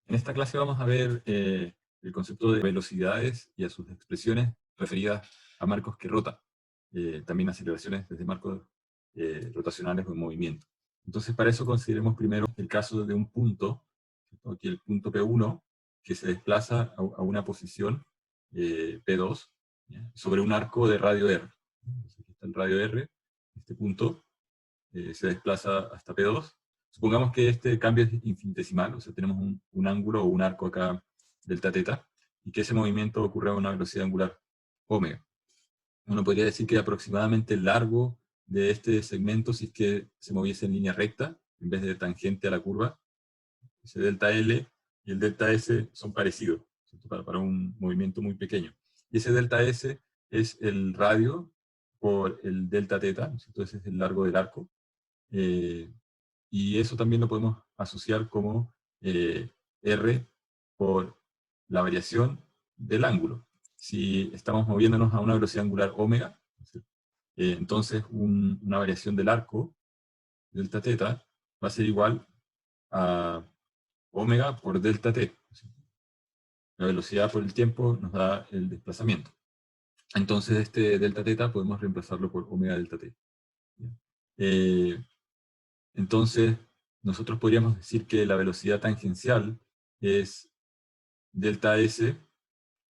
En esta clase vamos a ver el concepto de velocidades y a sus expresiones referidas a marcos que rotan, también aceleraciones desde marcos rotacionales o en movimiento. Entonces, para eso consideremos primero el caso de un punto, aquí el punto P1, que se desplaza a una posición P2 ¿ya? Sobre un arco de radio R. Entonces, aquí está el radio R, este punto se desplaza hasta P2. Supongamos que este cambio es infinitesimal, o sea, tenemos un ángulo o un arco acá, delta teta, y que ese movimiento ocurre a una velocidad angular omega. Uno podría decir que aproximadamente el largo de este segmento, si es que se moviese en línea recta, en vez de tangente a la curva, ese delta L y el delta S son parecidos, para un movimiento muy pequeño. Y ese delta S es el radio por el delta teta, entonces es el largo del arco. Y eso también lo podemos asociar como R por la variación del ángulo. Si estamos moviéndonos a una velocidad angular omega, entonces una variación del arco, delta teta, va a ser igual a omega por delta t. La velocidad por el tiempo nos da el desplazamiento. Entonces este delta teta podemos reemplazarlo por omega delta t. Entonces, nosotros podríamos decir que la velocidad tangencial es delta S,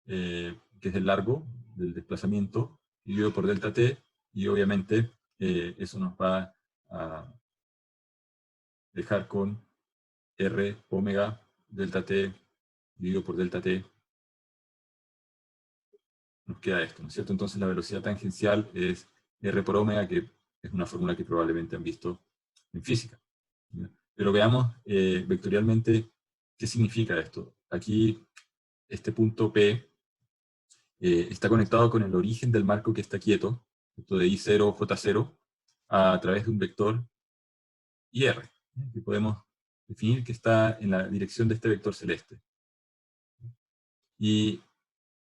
que es el largo del desplazamiento, dividido por delta t, y obviamente eso nos va a dejar con R omega delta t dividido por delta t. Nos queda esto, ¿no es cierto? Entonces la velocidad tangencial es R por omega, que es una fórmula que probablemente han visto en física. Pero veamos vectorialmente qué significa esto. Aquí, este punto P está conectado con el origen del marco que está quieto, esto de I0, J0, a través de un vector IR, que podemos definir que está en la dirección de este vector celeste. Y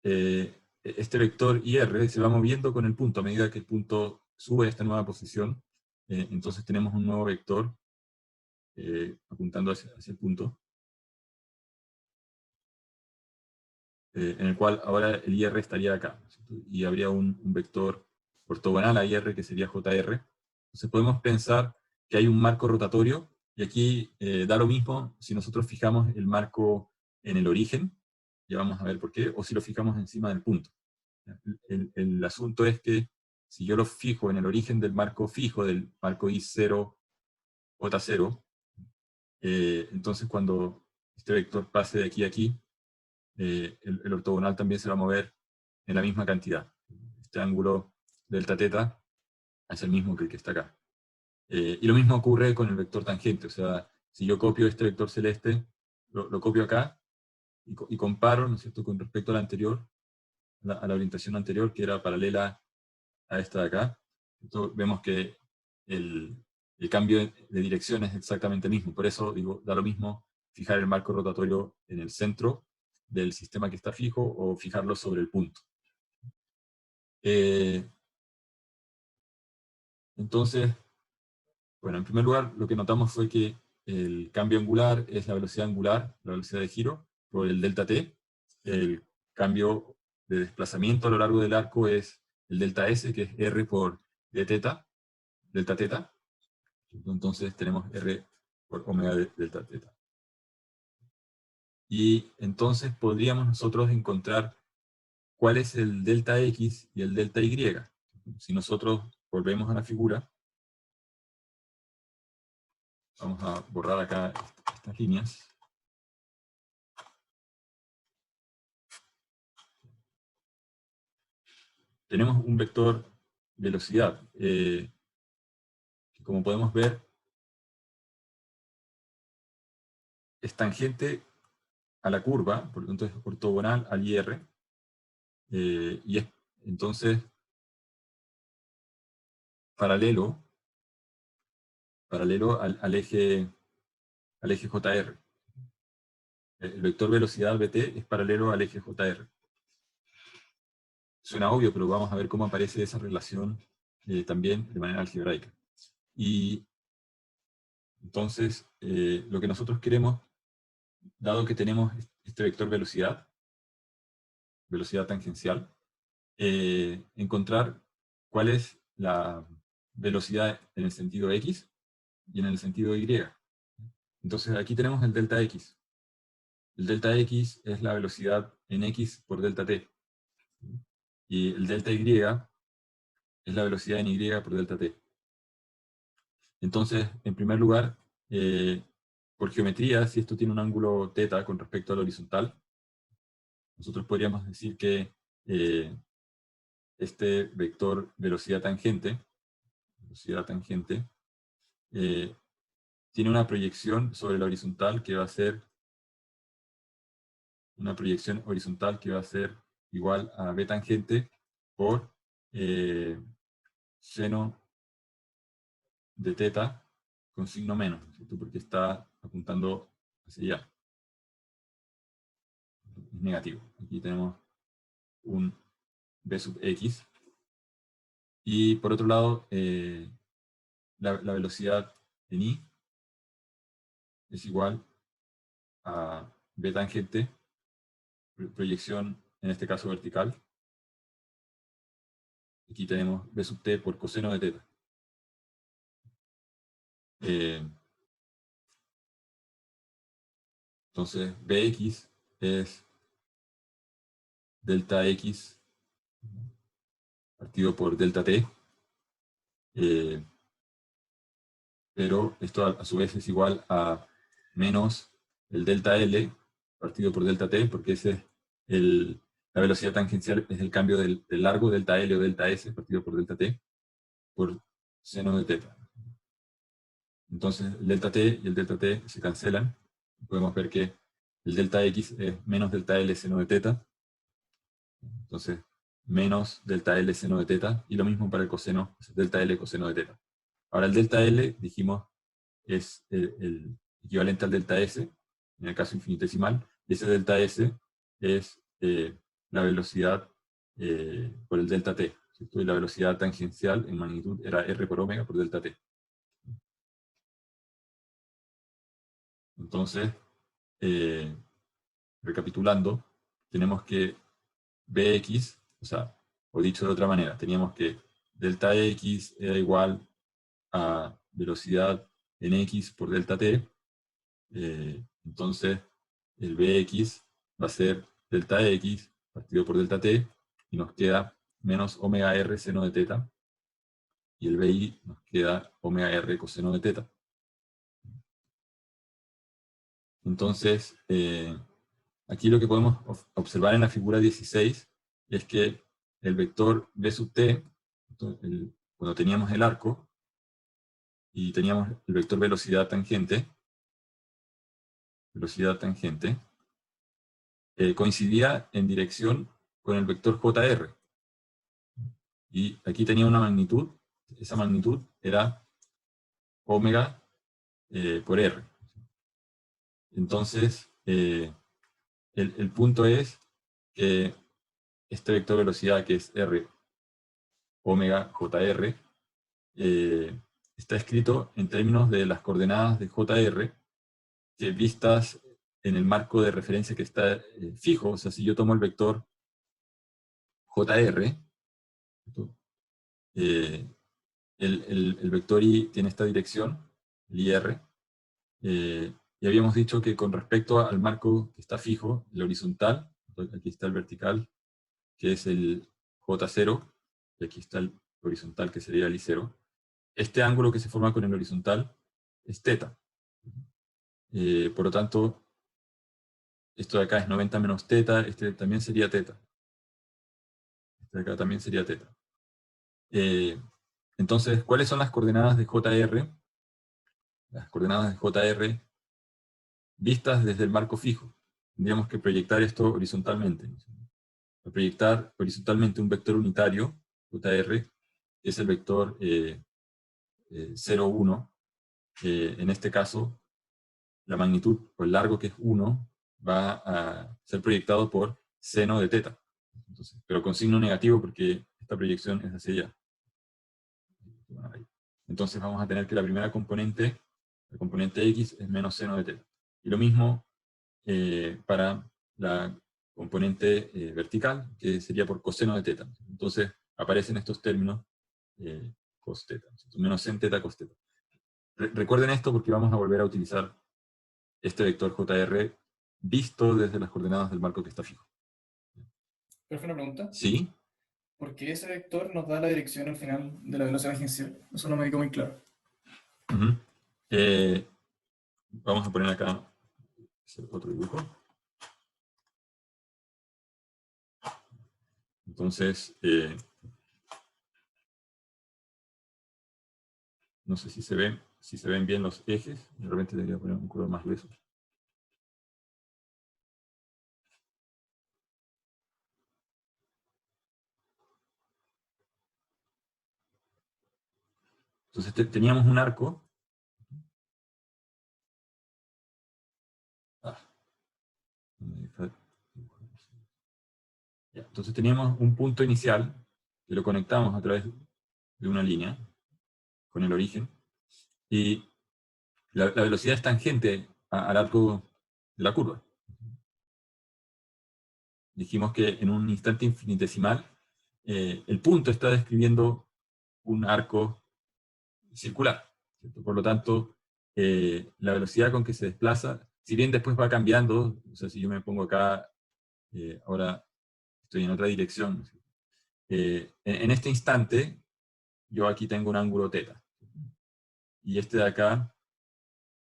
este vector IR se va moviendo con el punto a medida que el punto sube a esta nueva posición. Entonces tenemos un nuevo vector apuntando hacia el punto, en el cual ahora el IR estaría acá, ¿no? Y habría un vector ortogonal a IR que sería JR. Entonces podemos pensar que hay un marco rotatorio, y aquí da lo mismo si nosotros fijamos el marco en el origen, ya vamos a ver por qué, o si lo fijamos encima del punto. El asunto es que si yo lo fijo en el origen del marco fijo, del marco I0, J0, entonces cuando este vector pase de aquí a aquí, el ortogonal también se va a mover en la misma cantidad. Este ángulo delta teta es el mismo que el que está acá. Y lo mismo ocurre con el vector tangente, o sea, si yo copio este vector celeste, lo copio acá, y comparo, ¿no es cierto?, con respecto al anterior, a la orientación anterior, que era paralela a esta de acá. Entonces vemos que el cambio de dirección es exactamente el mismo. Por eso digo, da lo mismo fijar el marco rotatorio en el centro del sistema que está fijo o fijarlo sobre el punto. Entonces, bueno, en primer lugar, lo que notamos fue que el cambio angular es la velocidad angular, la velocidad de giro, por el delta t. El cambio de desplazamiento a lo largo del arco es el delta s, que es r por d teta, delta teta. Entonces tenemos r por omega de delta teta. Y entonces podríamos nosotros encontrar cuál es el delta x y el delta y. Si nosotros volvemos a la figura, vamos a borrar acá estas líneas. Tenemos un vector velocidad, que como podemos ver, es tangente a la curva, por lo tanto es ortogonal al IR, y es entonces paralelo al eje JR. El vector velocidad Vt es paralelo al eje JR. Suena obvio, pero vamos a ver cómo aparece esa relación también de manera algebraica. Y entonces, lo que nosotros queremos dado que tenemos este vector velocidad tangencial, encontrar cuál es la velocidad en el sentido X y en el sentido Y. Entonces aquí tenemos el delta X. El delta X es la velocidad en X por delta T. Y el delta Y es la velocidad en Y por delta T. Entonces, en primer lugar, por geometría, si esto tiene un ángulo θ con respecto al horizontal, nosotros podríamos decir que este vector velocidad tangente tiene una proyección sobre la horizontal que va a ser igual a b tangente por seno de θ con signo menos, ¿cierto? Porque está apuntando hacia allá. Es negativo. Aquí tenemos un b sub x. Y por otro lado, la velocidad en i es igual a b tangente, proyección en este caso vertical. Aquí tenemos b sub t por coseno de θ. Entonces, bx es delta x partido por delta t, pero esto a su vez es igual a menos el delta L partido por delta T, porque ese es la velocidad tangencial, es el cambio del largo delta L o delta S partido por delta T, por seno de θ. Entonces el delta T y el delta T se cancelan. Podemos ver que el delta X es menos delta L seno de θ. Entonces, menos delta L seno de θ, y lo mismo para el coseno, es delta L coseno de θ. Ahora el delta L, dijimos, es el equivalente al delta S, en el caso infinitesimal, y ese delta S es la velocidad por el delta T, ¿cierto? Y la velocidad tangencial en magnitud era R por omega por delta T. Entonces, recapitulando, tenemos que Bx, o dicho de otra manera, teníamos que delta X era igual a velocidad en X por delta T, entonces el Bx va a ser delta X partido por delta T, y nos queda menos omega R seno de θ, y el Bi nos queda omega R coseno de θ. Entonces, aquí lo que podemos observar en la figura 16 es que el vector B sub t, cuando teníamos el arco y teníamos el vector velocidad tangente, coincidía en dirección con el vector JR. Y aquí tenía una magnitud, esa magnitud era omega por R. Entonces, el punto es que este vector velocidad, que es R omega JR, está escrito en términos de las coordenadas de JR, que vistas en el marco de referencia que está fijo. O sea, si yo tomo el vector JR, el vector I tiene esta dirección, el IR, y habíamos dicho que con respecto al marco que está fijo, el horizontal, aquí está el vertical, que es el J0, y aquí está el horizontal, que sería el I0. Este ángulo que se forma con el horizontal es θ. Por lo tanto, esto de acá es 90 menos θ, este también sería θ. Este de acá también sería θ. Entonces, ¿cuáles son las coordenadas de JR? Las coordenadas de JR vistas desde el marco fijo. Tendríamos que proyectar esto horizontalmente. Para proyectar horizontalmente un vector unitario, JR, que es el vector 0, 1. En este caso, la magnitud o el largo, que es 1, va a ser proyectado por seno de θ. Entonces, pero con signo negativo, porque esta proyección es hacia allá. Entonces vamos a tener que la primera componente, la componente X, es menos seno de θ. Y lo mismo para la componente vertical, que sería por coseno de teta. Entonces aparecen estos términos cos teta, menos sen teta cos teta. Recuerden esto porque vamos a volver a utilizar este vector JR visto desde las coordenadas del marco que está fijo. Pero fue una pregunta. ¿Sí? ¿Por qué ese vector nos da la dirección al final de la velocidad tangencial? Eso no me quedó muy claro. Uh-huh. Vamos a poner acá otro dibujo. Entonces, no sé si se ven bien los ejes. De repente debería poner un color más grueso. Entonces teníamos un arco. Entonces teníamos un punto inicial que lo conectamos a través de una línea con el origen. Y la velocidad es tangente al arco de la curva. Dijimos que en un instante infinitesimal el punto está describiendo un arco circular, ¿cierto? Por lo tanto, la velocidad con que se desplaza, si bien después va cambiando, o sea, si yo me pongo acá, ahora estoy en otra dirección, en este instante, yo aquí tengo un ángulo θ, y este de acá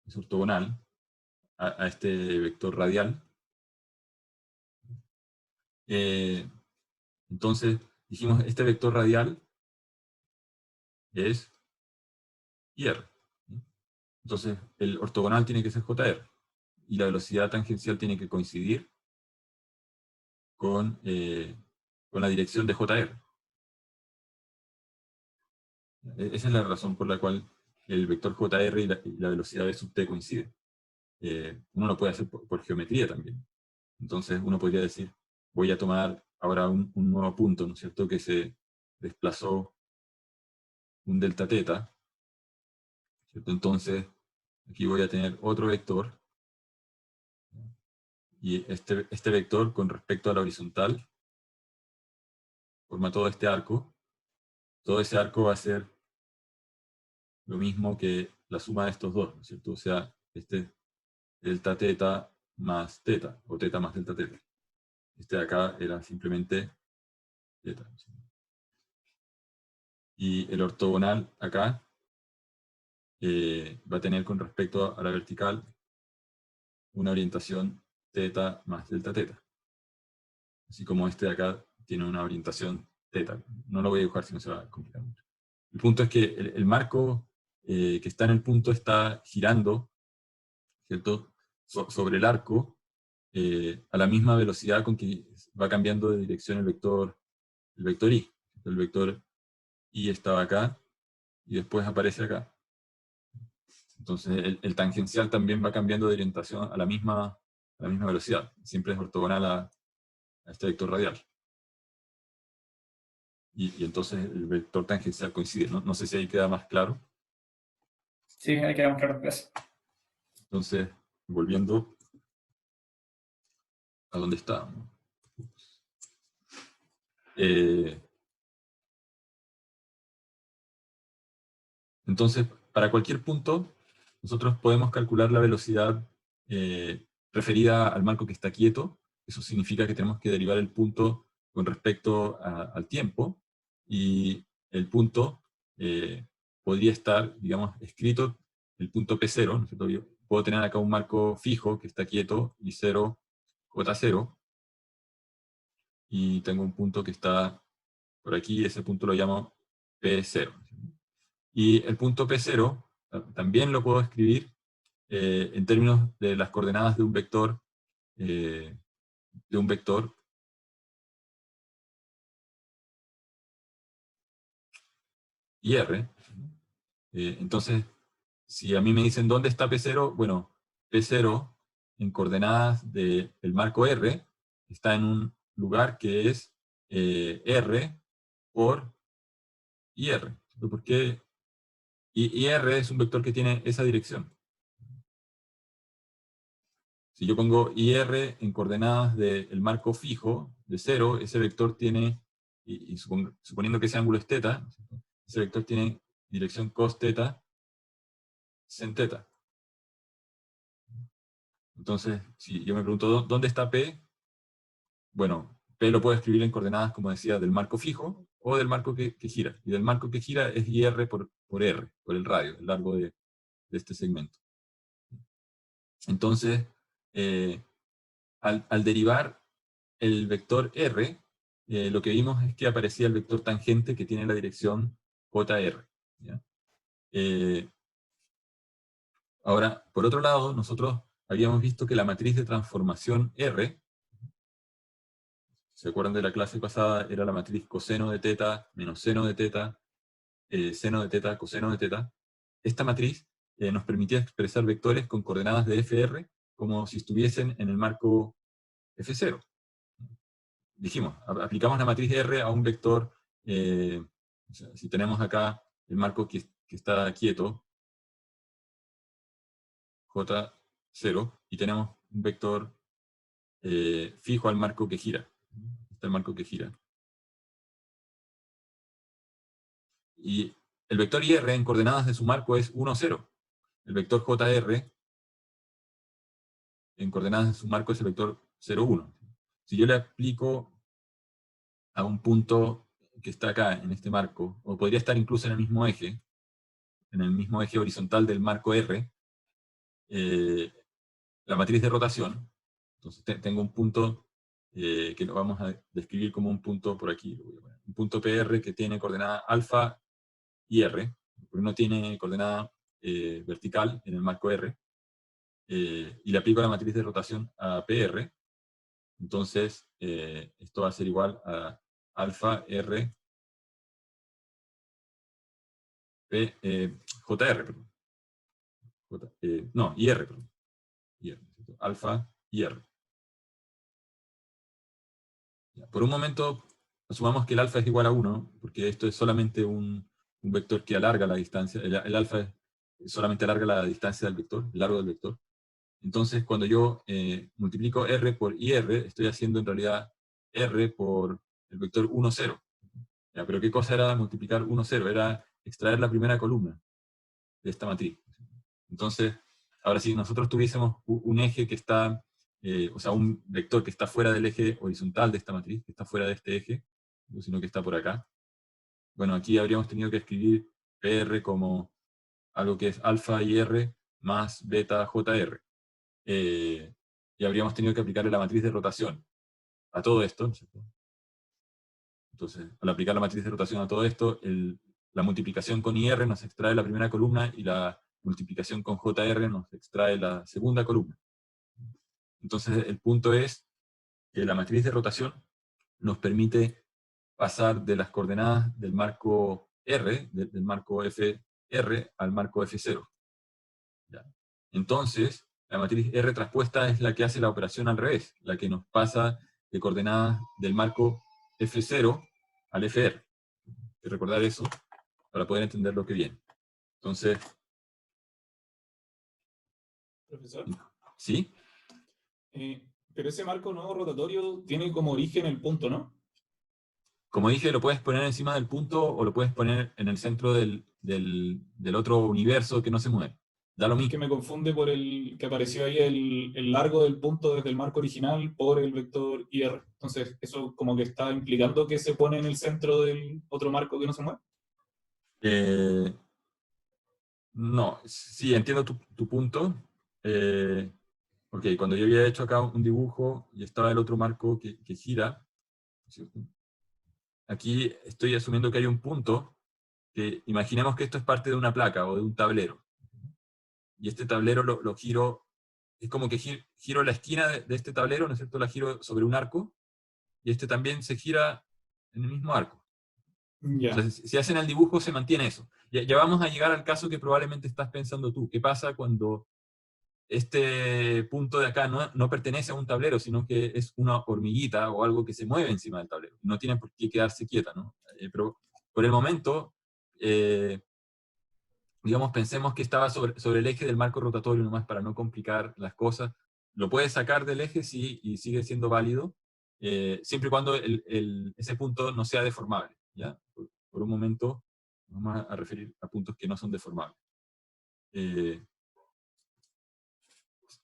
es ortogonal a este vector radial. Entonces, dijimos, este vector radial es IR. Entonces, el ortogonal tiene que ser JR, y la velocidad tangencial tiene que coincidir con la dirección de JR. Esa es la razón por la cual el vector JR y la velocidad v sub t coinciden. Uno lo puede hacer por geometría también. Entonces uno podría decir, voy a tomar ahora un nuevo punto, ¿no es cierto?, que se desplazó un delta teta, ¿cierto? Entonces aquí voy a tener otro vector, y este vector con respecto a la horizontal forma todo este arco. Todo ese arco va a ser lo mismo que la suma de estos dos, ¿no es cierto? O sea, este delta teta más teta, o teta más delta teta. Este de acá era simplemente teta. Y el ortogonal acá va a tener con respecto a la vertical una orientación teta más delta teta. Así como este de acá tiene una orientación teta. No lo voy a dibujar si no se va a complicar mucho. El punto es que el marco que está en el punto está girando, ¿cierto?, sobre el arco a la misma velocidad con que va cambiando de dirección el vector I. El vector I estaba acá y después aparece acá. Entonces el tangencial también va cambiando de orientación a la misma velocidad. Siempre es ortogonal a este vector radial. Y entonces el vector tangencial coincide. No sé si ahí queda más claro. Sí, ahí quedamos claros, gracias. Entonces, volviendo a donde estábamos. Entonces, para cualquier punto, nosotros podemos calcular la velocidad referida al marco que está quieto. Eso significa que tenemos que derivar el punto con respecto al tiempo, y el punto podría estar, digamos, escrito, el punto P0, ¿no es cierto? Yo puedo tener acá un marco fijo que está quieto, y 0, J0, y tengo un punto que está por aquí, ese punto lo llamo P0. Y el punto P0 también lo puedo escribir en términos de las coordenadas de un vector IR. Entonces, si a mí me dicen dónde está P0, bueno, P0 en coordenadas del marco R está en un lugar que es R por IR. Porque IR es un vector que tiene esa dirección. Si yo pongo IR en coordenadas del marco fijo, de 0, ese vector tiene, y suponiendo que ese ángulo es θ, ese vector tiene dirección cos θ, sin θ. Entonces, si yo me pregunto, ¿dónde está P? Bueno, P lo puedo escribir en coordenadas, como decía, del marco fijo o del marco que gira. Y del marco que gira es IR por R, por el radio, el largo de este segmento. Entonces, al derivar el vector R, lo que vimos es que aparecía el vector tangente que tiene la dirección JR. ¿Ya? Ahora, por otro lado, nosotros habíamos visto que la matriz de transformación R, ¿se acuerdan de la clase pasada? Era la matriz coseno de θ menos seno de θ, seno de θ, coseno de θ. Esta matriz nos permitía expresar vectores con coordenadas de FR como si estuviesen en el marco F0. Dijimos, aplicamos la matriz R a un vector, o sea, si tenemos acá el marco que está quieto, J0, y tenemos un vector fijo al marco que gira. Está el marco que gira. Y el vector IR en coordenadas de su marco es 1, 0. El vector JR en coordenadas de su marco es el vector 0, 1. Si yo le aplico a un punto que está acá, en este marco, o podría estar incluso en el mismo eje horizontal del marco R, la matriz de rotación, entonces tengo un punto que lo vamos a describir como un punto por aquí, un punto PR que tiene coordenada alfa y R, porque no tiene coordenada vertical en el marco R, y le aplico la matriz de rotación a PR, entonces esto va a ser igual a alfa R P, JR, perdón. No, IR, perdón. IR, alfa IR. Ya, por un momento, asumamos que el alfa es igual a 1, porque esto es solamente un vector que alarga la distancia. El alfa solamente alarga la distancia del vector, el largo del vector. Entonces, cuando yo multiplico R por IR, estoy haciendo en realidad R por el vector 1, 0. Ya, pero ¿qué cosa era multiplicar 1, 0? Era extraer la primera columna de esta matriz. Entonces, ahora si nosotros tuviésemos un eje que está, o sea, un vector que está fuera del eje horizontal de esta matriz, que está fuera de este eje, sino que está por acá, bueno, aquí habríamos tenido que escribir PR como algo que es alfa IR más beta JR. Y habríamos tenido que aplicarle la matriz de rotación a todo esto, ¿no es cierto? Entonces, al aplicar la matriz de rotación a todo esto, la multiplicación con IR nos extrae la primera columna y la multiplicación con JR nos extrae la segunda columna. Entonces, el punto es que la matriz de rotación nos permite pasar de las coordenadas del marco R, del marco FR, al marco F0. ¿Ya? Entonces, la matriz R traspuesta es la que hace la operación al revés, la que nos pasa de coordenadas del marco F0 al FR. Hay que recordar eso para poder entender lo que viene. Entonces, Profesor, ¿sí? pero ese marco no rotatorio tiene como origen el punto, ¿no? Como dije, lo puedes poner encima del punto o lo puedes poner en el centro del otro universo que no se mueve. Da lo Es que mismo. me confunde por el que apareció ahí el largo del punto desde el marco original por el vector IR. Entonces, eso como que está implicando que se pone en el centro del otro marco que no se mueve. Eh, no, sí, entiendo tu punto. Ok, cuando yo había hecho acá un dibujo y estaba el otro marco que gira, ¿cierto? Aquí estoy asumiendo que hay un punto que imaginemos que esto es parte de una placa o de un tablero. Y este tablero lo giro, es como que giro la esquina de este tablero, ¿no es cierto? La giro sobre un arco, y este también se gira en el mismo arco. Ya. Entonces, si hacen el dibujo, se mantiene eso. Ya vamos a llegar al caso que probablemente estás pensando tú. ¿Qué pasa cuando este punto de acá no pertenece a un tablero, sino que es una hormiguita o algo que se mueve encima del tablero? No tiene por qué quedarse quieta, ¿no? Pero por el momento, digamos, pensemos que estaba sobre el eje del marco rotatorio, nomás para no complicar las cosas. lo puedes sacar del eje sí, y sigue siendo válido, siempre y cuando ese punto no sea deformable. ¿Ya? Por un momento vamos a referir a puntos que no son deformables.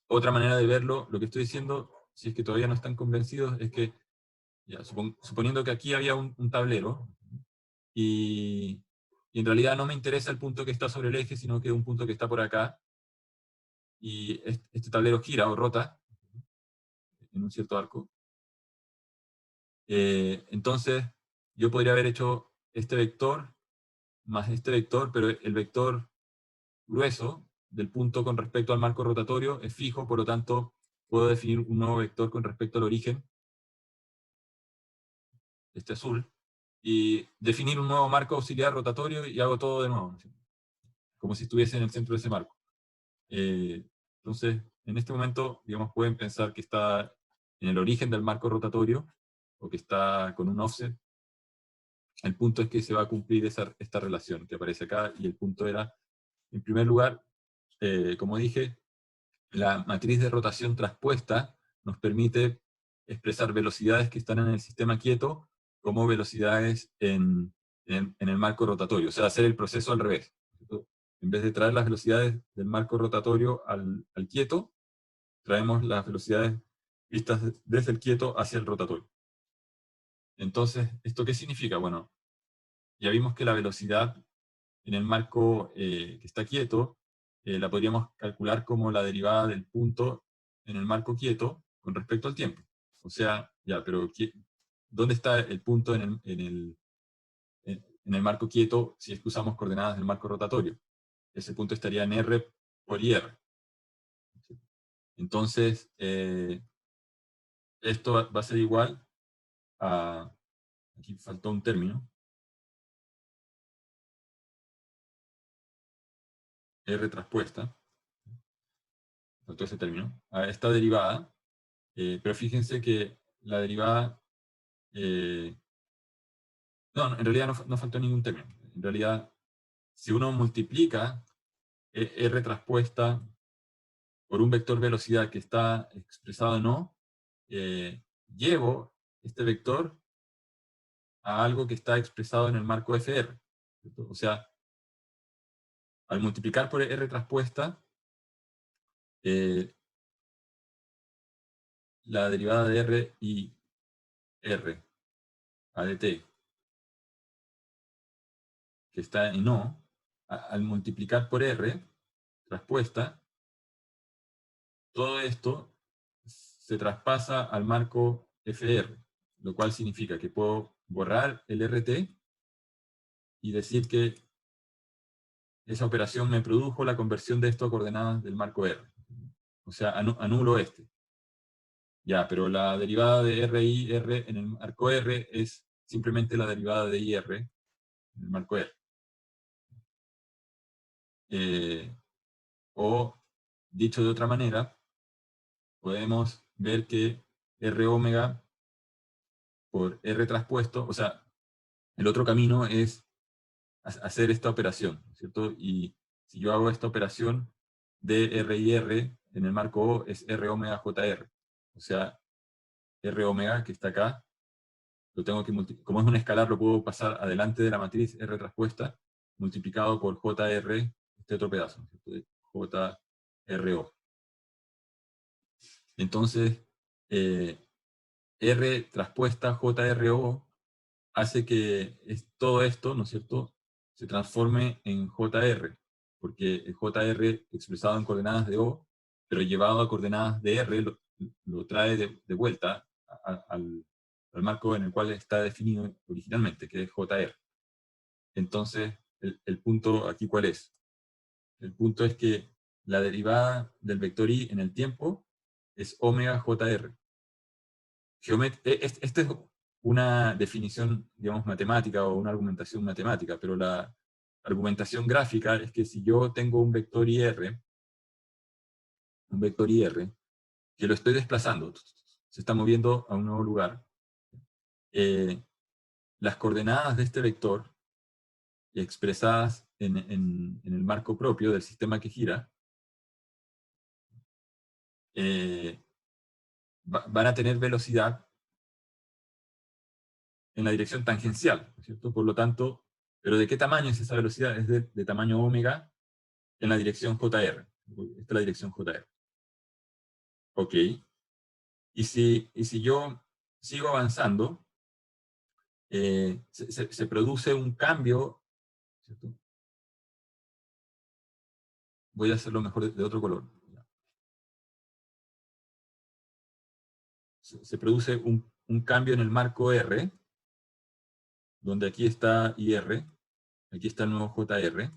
Otra manera de verlo, lo que estoy diciendo, si es que todavía no están convencidos, es que, ya, suponiendo que aquí había un tablero, y en realidad no me interesa el punto que está sobre el eje, sino que un punto que está por acá, y este tablero gira o rota en un cierto arco. Entonces, yo podría haber hecho este vector más este vector, pero el vector grueso del punto con respecto al marco rotatorio es fijo, por lo tanto, puedo definir un nuevo vector con respecto al origen, este azul, y definir un nuevo marco auxiliar rotatorio y hago todo de nuevo, ¿sí? Como si estuviese en el centro de ese marco. Entonces, en este momento, digamos, pueden pensar que está en el origen del marco rotatorio, o que está con un offset. El punto es que se va a cumplir esta relación que aparece acá, y el punto era, en primer lugar, como dije, la matriz de rotación traspuesta nos permite expresar velocidades que están en el sistema quieto como velocidades en el marco rotatorio, o sea, hacer el proceso al revés. En vez de traer las velocidades del marco rotatorio al quieto, traemos las velocidades vistas desde el quieto hacia el rotatorio. Entonces, ¿esto qué significa? Bueno, ya vimos que la velocidad en el marco que está quieto la podríamos calcular como la derivada del punto en el marco quieto con respecto al tiempo. O sea, ya, pero ¿dónde está el punto en el marco quieto si es que usamos coordenadas del marco rotatorio? Ese punto estaría en R por IR. Entonces, esto va a ser igual a... Aquí faltó un término. R traspuesta. Faltó ese término. A esta derivada. Pero fíjense que la derivada... no, en realidad no faltó ningún término. En realidad, si uno multiplica R traspuesta por un vector velocidad que está expresado en O, llevo este vector a algo que está expresado en el marco FR. ¿Cierto? O sea, al multiplicar por R traspuesta, la derivada de R y R a de t, que está en O, al multiplicar por R traspuesta, todo esto se traspasa al marco FR, lo cual significa que puedo borrar el RT y decir que esa operación me produjo la conversión de esto a coordenadas del marco R. O sea, anulo este. Ya, pero la derivada de RIR en el marco R es simplemente la derivada de IR en el marco R. O, dicho de otra manera, podemos ver que R omega por R traspuesto, o sea, el otro camino es hacer esta operación, ¿cierto? Y si yo hago esta operación de R y R en el marco O es R omega JR. O sea, R omega que está acá, lo tengo que como es un escalar, lo puedo pasar adelante de la matriz R traspuesta, multiplicado por JR, este otro pedazo, ¿cierto? JRO. Entonces, R traspuesta JRO hace que todo esto, ¿no es cierto?, se transforme en JR, porque el JR expresado en coordenadas de O, pero llevado a coordenadas de R, lo trae de vuelta al marco en el cual está definido originalmente, que es JR. Entonces, el punto aquí, ¿cuál es? El punto es que la derivada del vector I en el tiempo es omega JR. Esta es una definición, digamos, matemática o una argumentación matemática, pero la argumentación gráfica es que si yo tengo un vector IR, que lo estoy desplazando, se está moviendo a un nuevo lugar, las coordenadas de este vector, expresadas en el marco propio del sistema que gira, van a tener velocidad en la dirección tangencial, ¿cierto? Por lo tanto, ¿pero de qué tamaño es esa velocidad? Es de tamaño omega en la dirección JR. Esta es la dirección JR. Ok. Y si yo sigo avanzando, se produce un cambio, ¿cierto? Voy a hacerlo mejor de otro color. Se produce un cambio en el marco R, donde aquí está IR, aquí está el nuevo JR.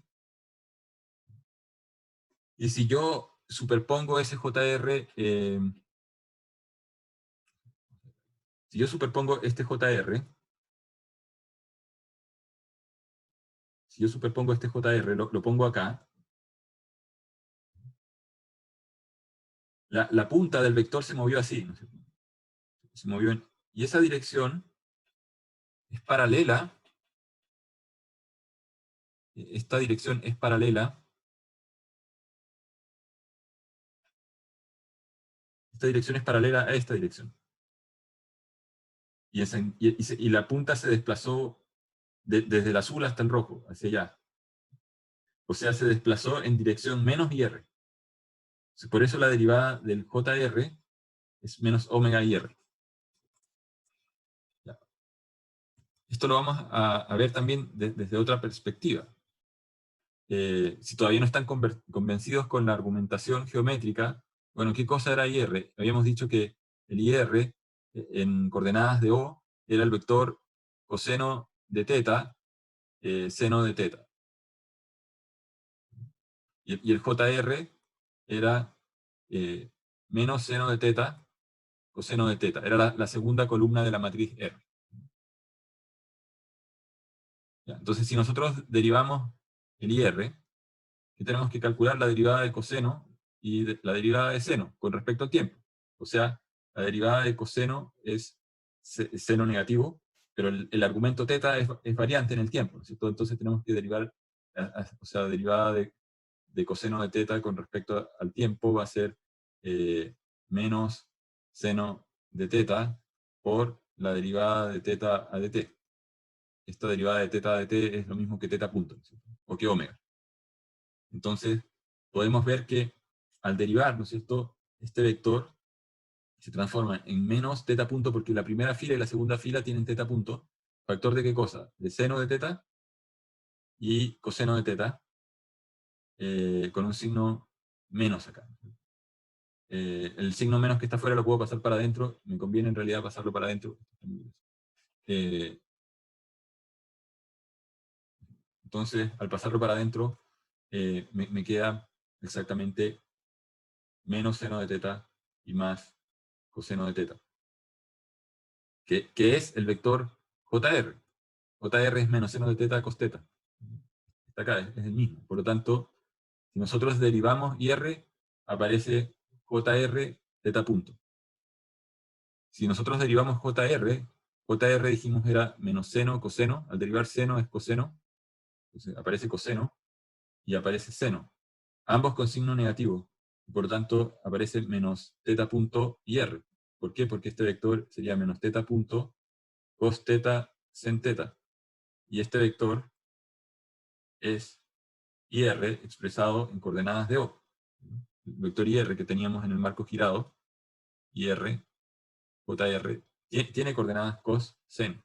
Y si yo superpongo ese JR, si yo superpongo este JR, si yo superpongo este JR, lo pongo acá, la punta del vector se movió así, ¿no es cierto? Se movió y esa dirección es paralela, esta dirección es paralela, esta dirección es paralela a esta dirección. Y la punta se desplazó desde el azul hasta el rojo, hacia allá. O sea, se desplazó en dirección menos IR. Por eso la derivada del JR es menos omega IR. Ya. Esto lo vamos a ver también desde otra perspectiva. Si todavía no están convencidos con la argumentación geométrica, bueno, ¿qué cosa era IR? Habíamos dicho que el IR en coordenadas de O era el vector coseno de teta, seno de teta. Y el JR era menos seno de teta, coseno de teta. Era la segunda columna de la matriz R. ¿Ya? Entonces, si nosotros derivamos el IR, que tenemos que calcular la derivada de coseno y la derivada de seno con respecto al tiempo. O sea, la derivada de coseno es seno negativo, pero el argumento teta es variante en el tiempo, ¿no es cierto? Entonces tenemos que derivar, o sea, la derivada de coseno de teta con respecto al tiempo va a ser menos seno de teta por la derivada de teta a dt. Esta derivada de teta a dt es lo mismo que teta punto, ¿no es cierto? O que omega. Entonces, podemos ver que al derivar, ¿no es cierto?, este vector se transforma en menos teta punto porque la primera fila y la segunda fila tienen teta punto. ¿Factor de qué cosa? De seno de teta y coseno de teta, con un signo menos acá. El signo menos que está afuera lo puedo pasar para adentro, me conviene en realidad pasarlo para adentro. Entonces, al pasarlo para adentro, me queda exactamente menos seno de teta y más coseno de teta, que es el vector JR. JR es menos seno de teta cos teta. Está acá, es el mismo. Por lo tanto, si nosotros derivamos IR, aparece JR teta punto. Si nosotros derivamos JR dijimos era menos seno, coseno. Al derivar seno es coseno. Entonces aparece coseno y aparece seno. Ambos con signo negativo. Por lo tanto, aparece menos teta punto IR. ¿Por qué? Porque este vector sería menos teta punto cos teta sen teta. Y este vector es IR expresado en coordenadas de O. El vector IR que teníamos en el marco girado, IR, JR, tiene coordenadas cos sen,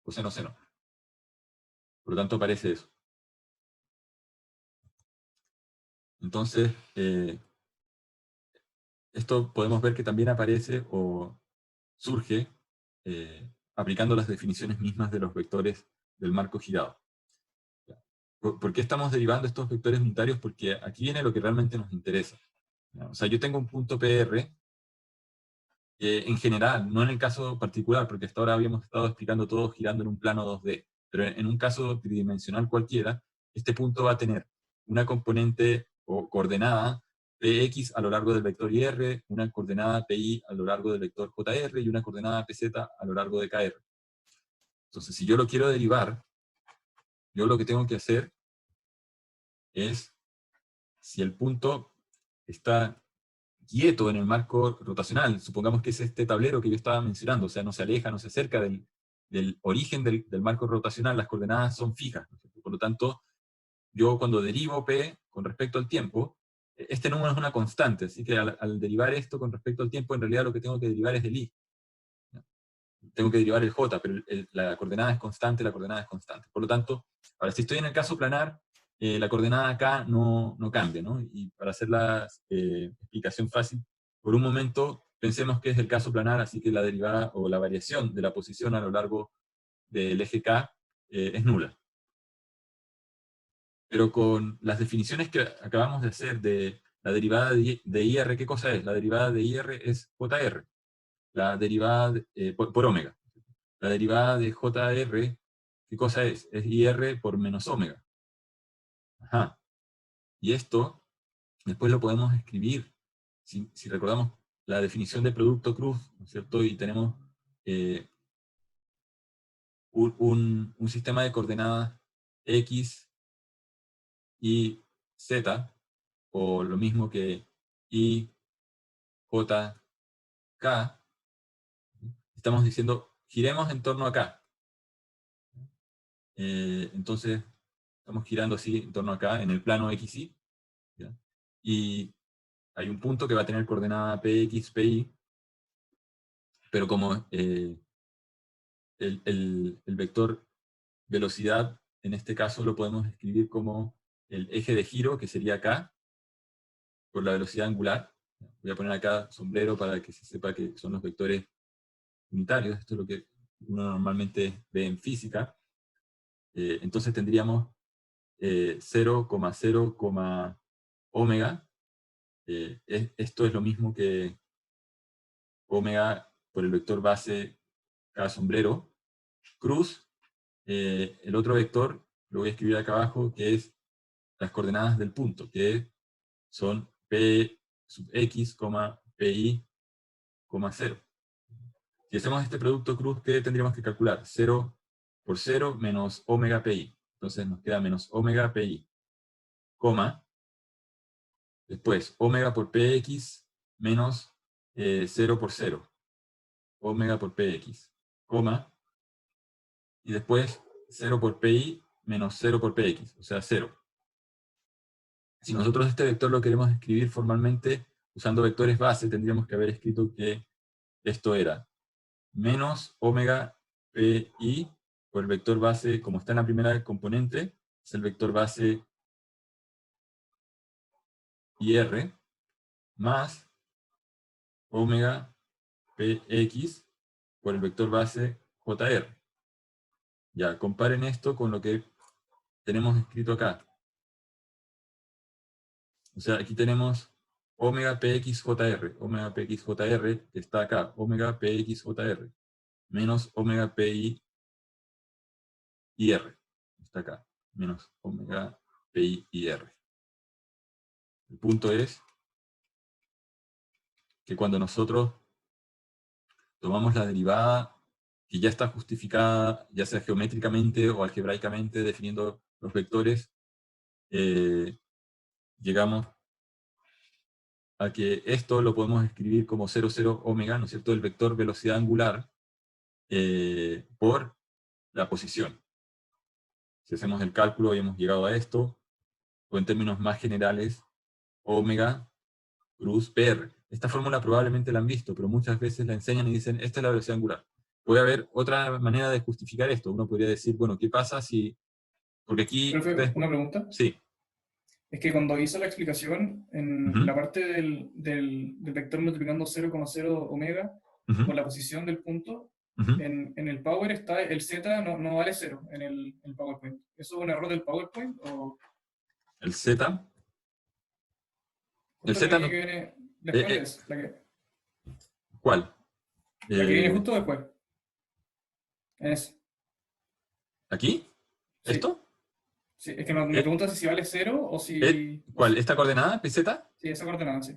coseno seno. Por lo tanto, aparece eso. Entonces, esto podemos ver que también aparece o surge aplicando las definiciones mismas de los vectores del marco girado. ¿Por qué estamos derivando estos vectores unitarios? Porque aquí viene lo que realmente nos interesa. O sea, yo tengo un punto PR, en general, no en el caso particular, porque hasta ahora habíamos estado explicando todo girando en un plano 2D, pero en un caso tridimensional cualquiera, este punto va a tener una componente o coordenada Px a lo largo del vector IR, una coordenada Pi a lo largo del vector JR y una coordenada Pz a lo largo de KR. Entonces, si yo lo quiero derivar, yo lo que tengo que hacer es, si el punto está quieto en el marco rotacional. Supongamos que es este tablero que yo estaba mencionando, o sea, no se aleja, no se acerca del origen del marco rotacional, las coordenadas son fijas, ¿no es cierto? Por lo tanto, yo cuando derivo P con respecto al tiempo, este número es una constante, así que al derivar esto con respecto al tiempo, en realidad lo que tengo que derivar es el I. ¿No? Tengo que derivar el J, pero la coordenada es constante, la coordenada es constante. Por lo tanto, ahora si estoy en el caso planar, la coordenada acá no cambia, ¿no? Y para hacer la explicación fácil, por un momento pensemos que es el caso planar, así que la derivada o la variación de la posición a lo largo del eje K es nula. Pero con las definiciones que acabamos de hacer de la derivada de IR, ¿qué cosa es? La derivada de IR es JR, la derivada por omega. La derivada de JR, ¿qué cosa es? Es IR por menos omega. Ajá. Y esto, después lo podemos escribir, si recordamos la definición de producto cruz, ¿no es cierto? Y tenemos un sistema de coordenadas X y Z, o lo mismo que I, J, K, estamos diciendo, giremos en torno a K. Entonces, estamos girando así en torno a K, en el plano XY, ¿ya? Y hay un punto que va a tener coordenada PX, PY, pero como el vector velocidad, en este caso lo podemos escribir como el eje de giro, que sería K, por la velocidad angular. Voy a poner acá sombrero para que se sepa que son los vectores unitarios, esto es lo que uno normalmente ve en física. Entonces tendríamos 0,0, omega. Esto es lo mismo que omega por el vector base K sombrero, cruz. El otro vector lo voy a escribir acá abajo, que es las coordenadas del punto, que son P sub X, PI, 0. Si hacemos este producto cruz, ¿qué tendríamos que calcular? 0 por 0 menos omega PI. Entonces nos queda menos omega PI, coma, después omega por PX menos 0 por 0, omega por PX, coma, y después 0 por PI menos 0 por PX, o sea 0. Si nosotros este vector lo queremos escribir formalmente usando vectores base, tendríamos que haber escrito que esto era menos omega PI por el vector base, como está en la primera componente, es el vector base IR, más omega PX por el vector base JR. Ya, comparen esto con lo que tenemos escrito acá. O sea, aquí tenemos omega PXJR, que está acá, omega PXJR, menos omega PI IR, está acá, menos omega PI IR. El punto es que cuando nosotros tomamos la derivada que ya está justificada, ya sea geométricamente o algebraicamente, definiendo los vectores, llegamos a que esto lo podemos escribir como 0,0 omega, ¿no es cierto?, el vector velocidad angular por la posición. Si hacemos el cálculo y hemos llegado a esto, o en términos más generales, omega cruz PR. Esta fórmula probablemente la han visto, pero muchas veces la enseñan y dicen, esta es la velocidad angular. Puede haber otra manera de justificar esto. Uno podría decir, bueno, ¿qué pasa si...? Porque aquí... Profe, una pregunta. Sí. Es que cuando hizo la explicación, en la parte del vector multiplicando 0,0 omega por la posición del punto, en el Power está el Z no vale 0 en el PowerPoint. ¿Eso es un error del PowerPoint? O El Z... El justo Z la no... que viene después, ¿Cuál? La que viene justo después. Es. ¿Aquí? Sí. ¿Esto? Sí, es que me preguntas si vale 0 o si... ¿Cuál? ¿Esta coordenada, PZ? Sí, esa coordenada, sí.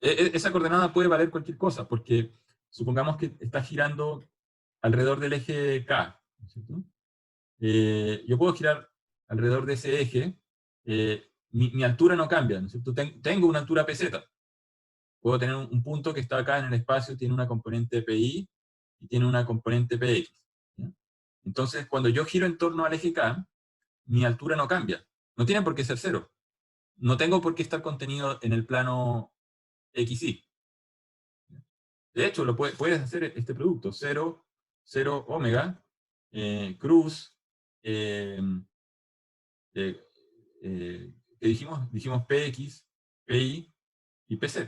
Esa coordenada puede valer cualquier cosa, porque supongamos que está girando alrededor del eje K, ¿no es cierto? Yo puedo girar alrededor de ese eje, mi altura no cambia, ¿no es cierto? Tengo una altura PZ, puedo tener un punto que está acá en el espacio, tiene una componente PI y tiene una componente PX. ¿Ya? Entonces, cuando yo giro en torno al eje K, mi altura no cambia. No tiene por qué ser 0. No tengo por qué estar contenido en el plano XY. De hecho, puedes hacer este producto, 0, 0, omega, cruz, que dijimos PX, PI y PZ.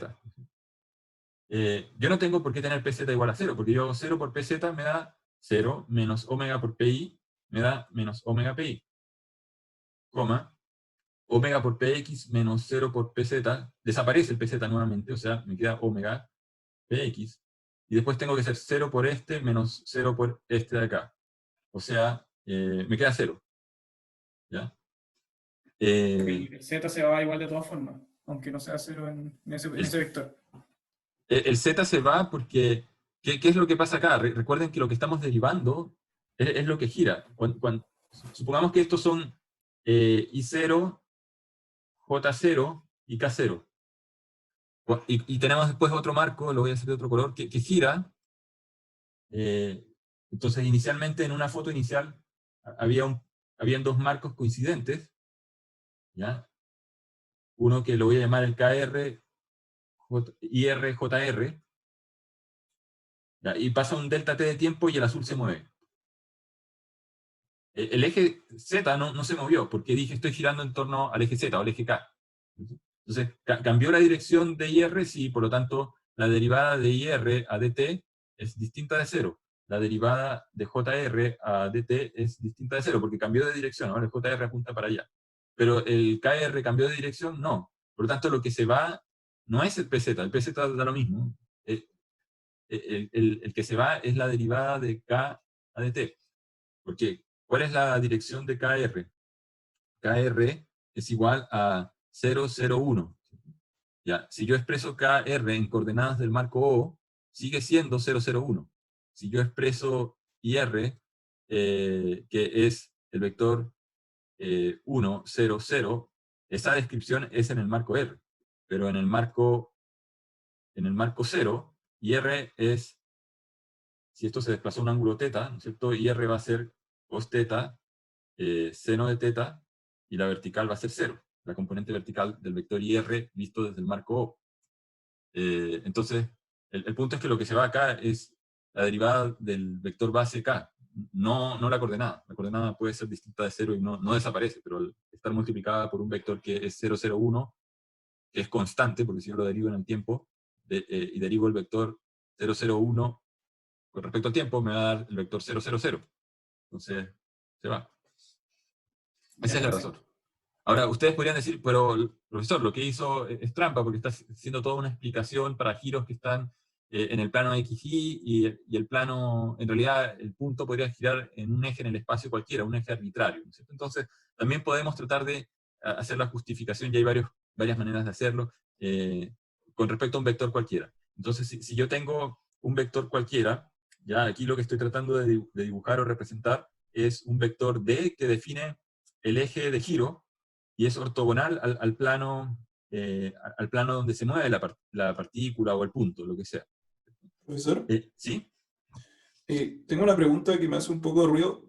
Yo no tengo por qué tener PZ igual a 0, porque yo 0 por PZ me da 0, menos omega por PI me da menos omega PI, coma, omega por PX menos 0 por PZ, desaparece el PZ nuevamente, o sea, me queda omega PX, y después tengo que hacer 0 por este menos 0 por este de acá. O sea, me queda 0. ¿Ya? El Z se va igual de todas formas, aunque no sea 0 en ese vector. El Z se va porque, ¿qué es lo que pasa acá? Recuerden que lo que estamos derivando es lo que gira. Supongamos que estos son I0, J0 y K0. Y tenemos después otro marco, lo voy a hacer de otro color, que gira. Entonces, inicialmente, en una foto inicial, habían dos marcos coincidentes, ¿ya? Uno que lo voy a llamar el KR, IR, JR, ¿ya? Y pasa un delta T de tiempo y el azul se mueve. El eje Z no se movió, porque dije estoy girando en torno al eje Z o al eje K. Entonces, cambió la dirección de IR, sí, por lo tanto, la derivada de IR a DT es distinta de 0. La derivada de JR a DT es distinta de 0, porque cambió de dirección, ahora el JR apunta para allá. Pero el KR cambió de dirección, no. Por lo tanto, lo que se va no es el PZ da lo mismo. El que se va es la derivada de K a DT. Porque, ¿cuál es la dirección de KR? KR es igual a 0, 0, 1. ¿Ya? Si yo expreso KR en coordenadas del marco O, sigue siendo 0, 0, 1. Si yo expreso IR, que es el vector 1, 0, 0, esa descripción es en el marco R. Pero en el marco 0, IR es, si esto se desplazó un ángulo θ, ¿no es cierto? IR va a ser cos θ, seno de θ, y la vertical va a ser 0. La componente vertical del vector IR visto desde el marco O. Entonces, el punto es que lo que se va acá es la derivada del vector base K, no la coordenada. La coordenada puede ser distinta de 0 y no desaparece, pero al estar multiplicada por un vector que es 0, 0, 1, que es constante, porque si yo lo derivo en el tiempo, y derivo el vector 0, 0, 1 con respecto al tiempo, me va a dar el vector 0, 0, 0. Entonces, se va. Esa es la razón. Ahora, ustedes podrían decir, pero profesor, lo que hizo es trampa, porque está haciendo toda una explicación para giros que están en el plano XY, y el plano, en realidad, el punto podría girar en un eje en el espacio cualquiera, un eje arbitrario, ¿no es cierto? Entonces, también podemos tratar de hacer la justificación, y hay varias maneras de hacerlo, con respecto a un vector cualquiera. Entonces, si yo tengo un vector cualquiera, ya aquí lo que estoy tratando de dibujar o representar es un vector D que define el eje de giro, y es ortogonal al plano donde se mueve la partícula o el punto, lo que sea. Profesor, ¿Sí? tengo una pregunta que me hace un poco de ruido.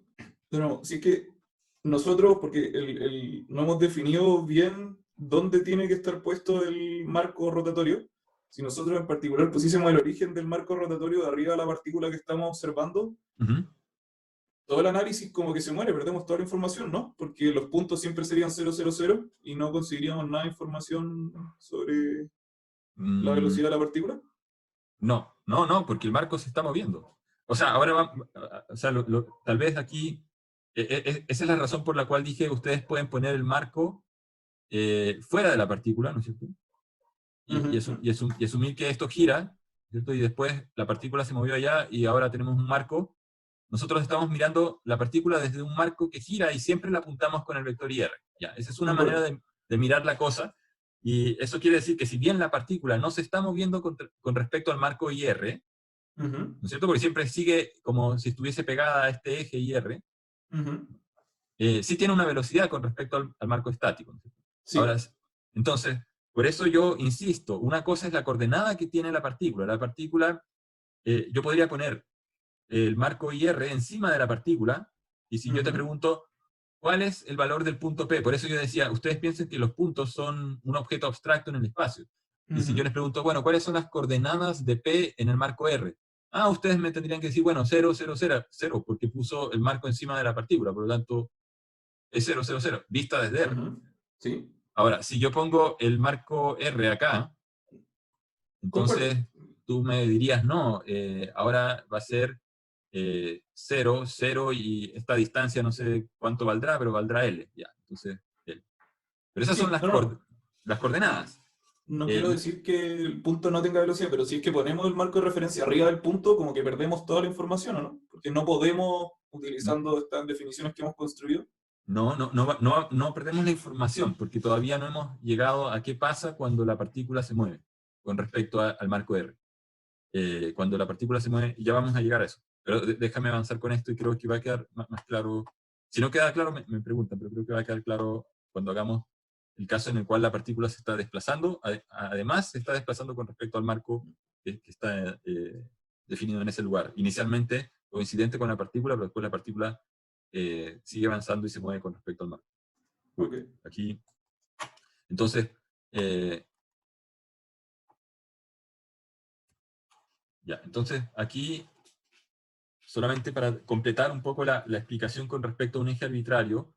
Pero sí que nosotros, porque no hemos definido bien dónde tiene que estar puesto el marco rotatorio. Si nosotros en particular pusiésemos el origen del marco rotatorio de arriba a la partícula que estamos observando, todo el análisis como que se muere, perdemos toda la información, ¿no? Porque los puntos siempre serían 0, 0, 0 y no conseguiríamos nada de información sobre la velocidad de la partícula. No, porque el marco se está moviendo. O sea, ahora tal vez aquí, esa es la razón por la cual dije, ustedes pueden poner el marco fuera de la partícula, ¿no es cierto? Y asumir que esto gira, ¿cierto? Y después la partícula se movió allá y ahora tenemos un marco. Nosotros estamos mirando la partícula desde un marco que gira y siempre la apuntamos con el vector IR. Ya, esa es una manera de mirar la cosa, y eso quiere decir que si bien la partícula no se está moviendo con respecto al marco IR, ¿no es cierto? Porque siempre sigue como si estuviese pegada a este eje IR, sí tiene una velocidad con respecto al marco estático, ¿no es cierto? Sí. Ahora, entonces, Por eso yo insisto, una cosa es la coordenada que tiene la partícula. La partícula, yo podría poner el marco IR encima de la partícula, y si yo te pregunto, ¿cuál es el valor del punto P? Por eso yo decía, ustedes piensan que los puntos son un objeto abstracto en el espacio. Y si yo les pregunto, bueno, ¿cuáles son las coordenadas de P en el marco R? Ah, ustedes me tendrían que decir, bueno, 0, 0, 0, 0, porque puso el marco encima de la partícula, por lo tanto, es 0, 0, 0, vista desde R. Sí. Ahora, si yo pongo el marco R acá, entonces tú me dirías, no, ahora va a ser 0, 0 y esta distancia no sé cuánto valdrá, pero valdrá L. Ya, entonces, L. Pero esas son Sí, las, no. las coordenadas. No quiero decir que el punto no tenga velocidad, pero si es que ponemos el marco de referencia arriba del punto, como que perdemos toda la información, ¿o no? Porque no podemos, utilizando estas definiciones que hemos construido. No perdemos la información, porque todavía no hemos llegado a qué pasa cuando la partícula se mueve con respecto al marco R. Cuando la partícula se mueve, ya vamos a llegar a eso. Pero déjame avanzar con esto y creo que va a quedar más claro. Si no queda claro, me preguntan, pero creo que va a quedar claro cuando hagamos el caso en el cual la partícula se está desplazando. Además, se está desplazando con respecto al marco que está definido en ese lugar. Inicialmente coincidente con la partícula, pero después la partícula sigue avanzando y se mueve con respecto al marco. Okay. Aquí. Entonces, ya, entonces aquí, solamente para completar un poco la explicación con respecto a un eje arbitrario,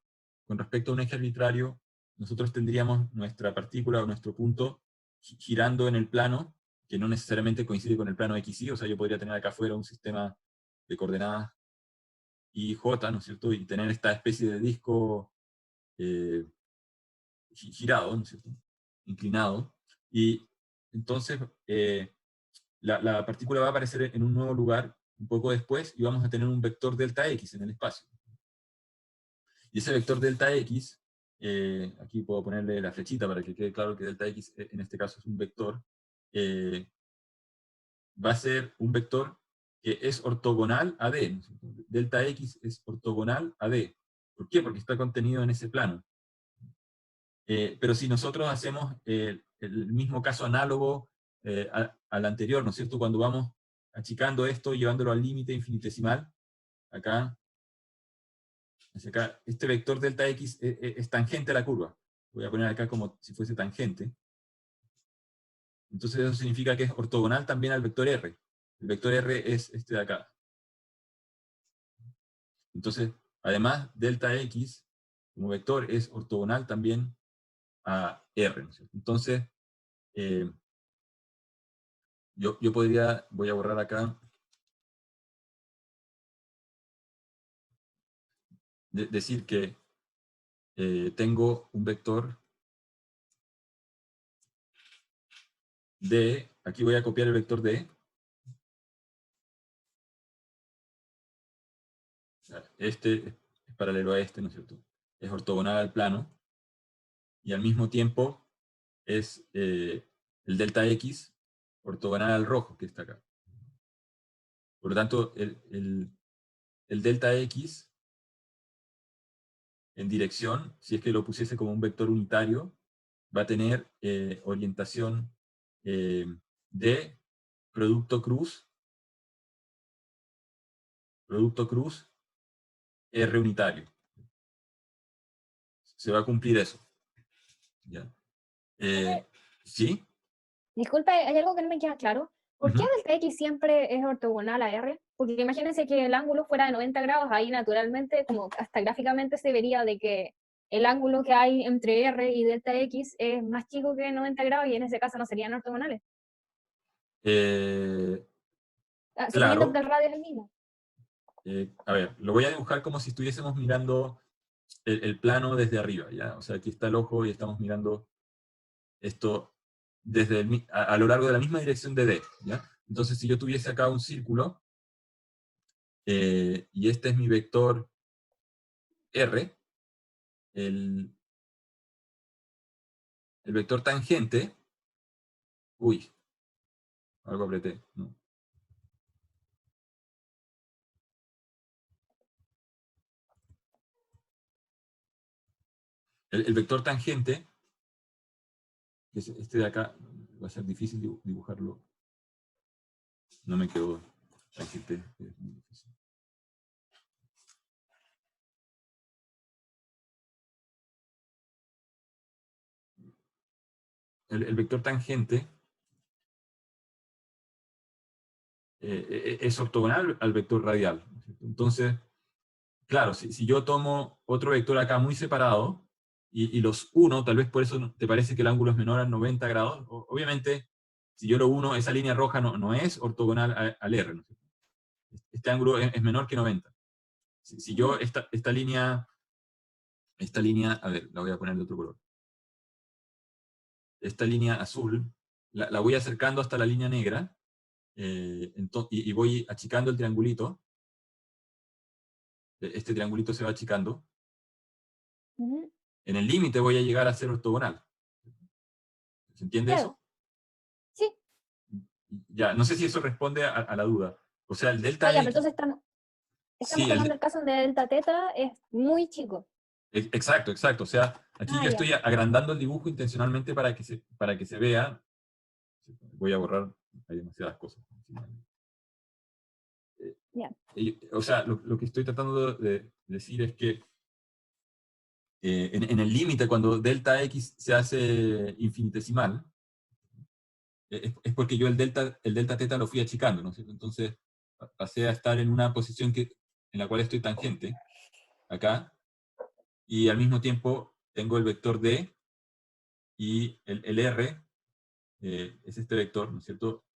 nosotros tendríamos nuestra partícula o nuestro punto girando en el plano, que no necesariamente coincide con el plano XY, o sea, yo podría tener acá afuera un sistema de coordenadas Y, J, ¿no es cierto? Y tener esta especie de disco girado, ¿no es cierto? Inclinado. Y entonces la partícula va a aparecer en un nuevo lugar un poco después y vamos a tener un vector delta X en el espacio. Y ese vector delta X, aquí puedo ponerle la flechita para que quede claro que delta X en este caso es un vector, va a ser un vector que es ortogonal a D. ¿No? Delta X es ortogonal a D. ¿Por qué? Porque está contenido en ese plano. Pero si nosotros hacemos el mismo caso análogo al anterior, ¿no es cierto? Cuando vamos achicando esto, llevándolo al límite infinitesimal, acá, hacia acá, este vector delta X es tangente a la curva. Voy a poner acá como si fuese tangente. Entonces eso significa que es ortogonal también al vector R. El vector R es este de acá. Entonces, además, delta X como vector es ortogonal también a R, ¿no es cierto? Entonces, yo podría, voy a borrar acá, decir que tengo un vector D, aquí voy a copiar el vector D, este es paralelo a este, ¿no es cierto? Es ortogonal al plano, y al mismo tiempo es el delta X ortogonal al rojo, que está acá. Por lo tanto, el delta X en dirección, si es que lo pusiese como un vector unitario, va a tener orientación de producto cruz, R unitario. Se va a cumplir eso. ¿Ya? ¿Sí? Disculpa, hay algo que no me queda claro. ¿Por qué delta X siempre es ortogonal a R? Porque imagínense que el ángulo fuera de 90 grados, ahí naturalmente, como hasta gráficamente se vería de que el ángulo que hay entre R y delta X es más chico que 90 grados y en ese caso no serían ortogonales. Suponiendo Claro. que el radio es el mismo. A ver, lo voy a dibujar como si estuviésemos mirando el plano desde arriba, ¿ya? O sea, aquí está el ojo y estamos mirando esto desde a lo largo de la misma dirección de D, ¿ya? Entonces, si yo tuviese acá un círculo, y este es mi vector R, el vector tangente, uy, algo apreté, ¿no? El vector tangente Este de acá va a ser difícil dibujarlo. No me quedó tangente, es muy difícil. El vector tangente es ortogonal al vector radial. Entonces, claro, si yo tomo otro vector acá muy separado, y los uno, tal vez por eso te parece que el ángulo es menor a 90 grados, obviamente, si yo lo uno, esa línea roja no es ortogonal al R, ¿no? Este ángulo es menor que 90. Si yo esta línea, a ver, la voy a poner de otro color. Esta línea azul, la voy acercando hasta la línea negra, y voy achicando el triangulito. Este triangulito se va achicando. En el límite voy a llegar a ser ortogonal. ¿Se entiende Claro. eso? Sí. Ya, no sé si eso responde a la duda. O sea, el delta Ya, X... pero entonces estamos Sí, tomando el caso donde delta teta es muy chico. exacto. O sea, aquí yo Ya. estoy agrandando el dibujo intencionalmente para que se vea. Voy a borrar, hay demasiadas cosas. Ya. O sea, lo que estoy tratando de decir es que en el límite, cuando delta X se hace infinitesimal, es porque yo el delta teta lo fui achicando, ¿no es cierto? Entonces pasé a estar en una posición en la cual estoy tangente, acá, y al mismo tiempo tengo el vector D y el R, es este vector, ¿no es cierto?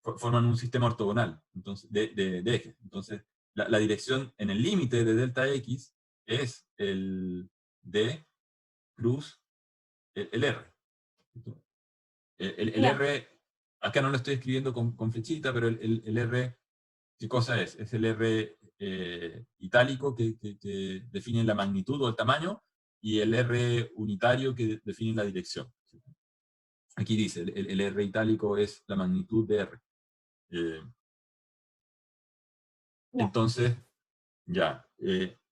Forman un sistema ortogonal, entonces, de ejes. Entonces, la dirección en el límite de delta X es el D cruz el R. El Ya. R, acá no lo estoy escribiendo con flechita, pero el R, ¿qué cosa es? Es el R itálico que define la magnitud o el tamaño, y el R unitario que define la dirección. Aquí dice, el R itálico es la magnitud de R. Ya. Entonces, ya,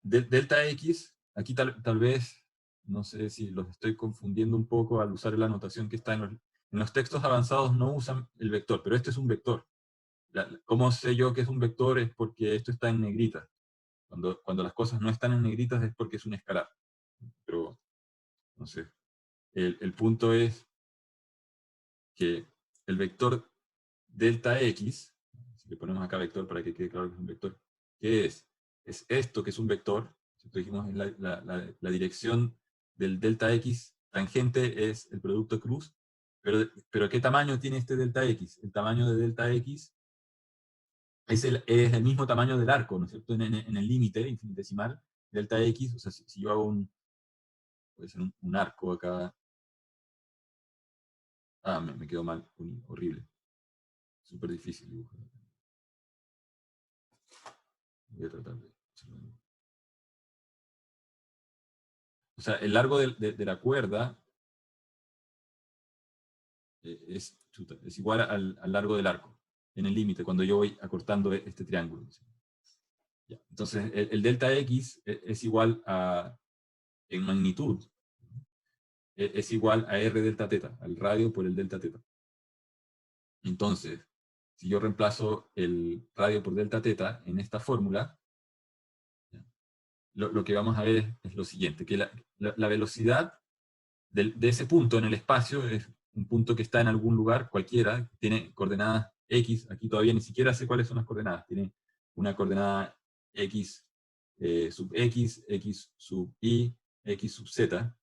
delta X, aquí tal vez, no sé si los estoy confundiendo un poco al usar la notación que está en los textos avanzados, no usan el vector, pero este es un vector. ¿Cómo sé yo que es un vector? Es porque esto está en negrita. Cuando las cosas no están en negritas es porque es un escalar. Pero, no sé. El punto es que el vector delta X, si le ponemos acá vector para que quede claro que es un vector, ¿qué es? Es esto que es un vector. Dijimos, la dirección del delta X tangente es el producto cruz, pero ¿qué tamaño tiene este delta X? El tamaño de delta X es el mismo tamaño del arco, ¿no es cierto? En el límite infinitesimal, delta X, o sea, si yo hago puede ser un arco acá. Me quedó mal, horrible. Súper difícil dibujar. Voy a tratar de hacerlo de nuevo. O sea, el largo de la cuerda es igual al largo del arco, en el límite, cuando yo voy acortando este triángulo. Ya. Entonces, el delta X es igual en magnitud, es igual a R delta teta, al radio por el delta teta. Entonces, si yo reemplazo el radio por delta teta en esta fórmula, lo que vamos a ver es lo siguiente, que la velocidad de ese punto en el espacio es un punto que está en algún lugar cualquiera, tiene coordenadas X, aquí todavía ni siquiera sé cuáles son las coordenadas, tiene una coordenada X sub X, X sub Y, X sub Z.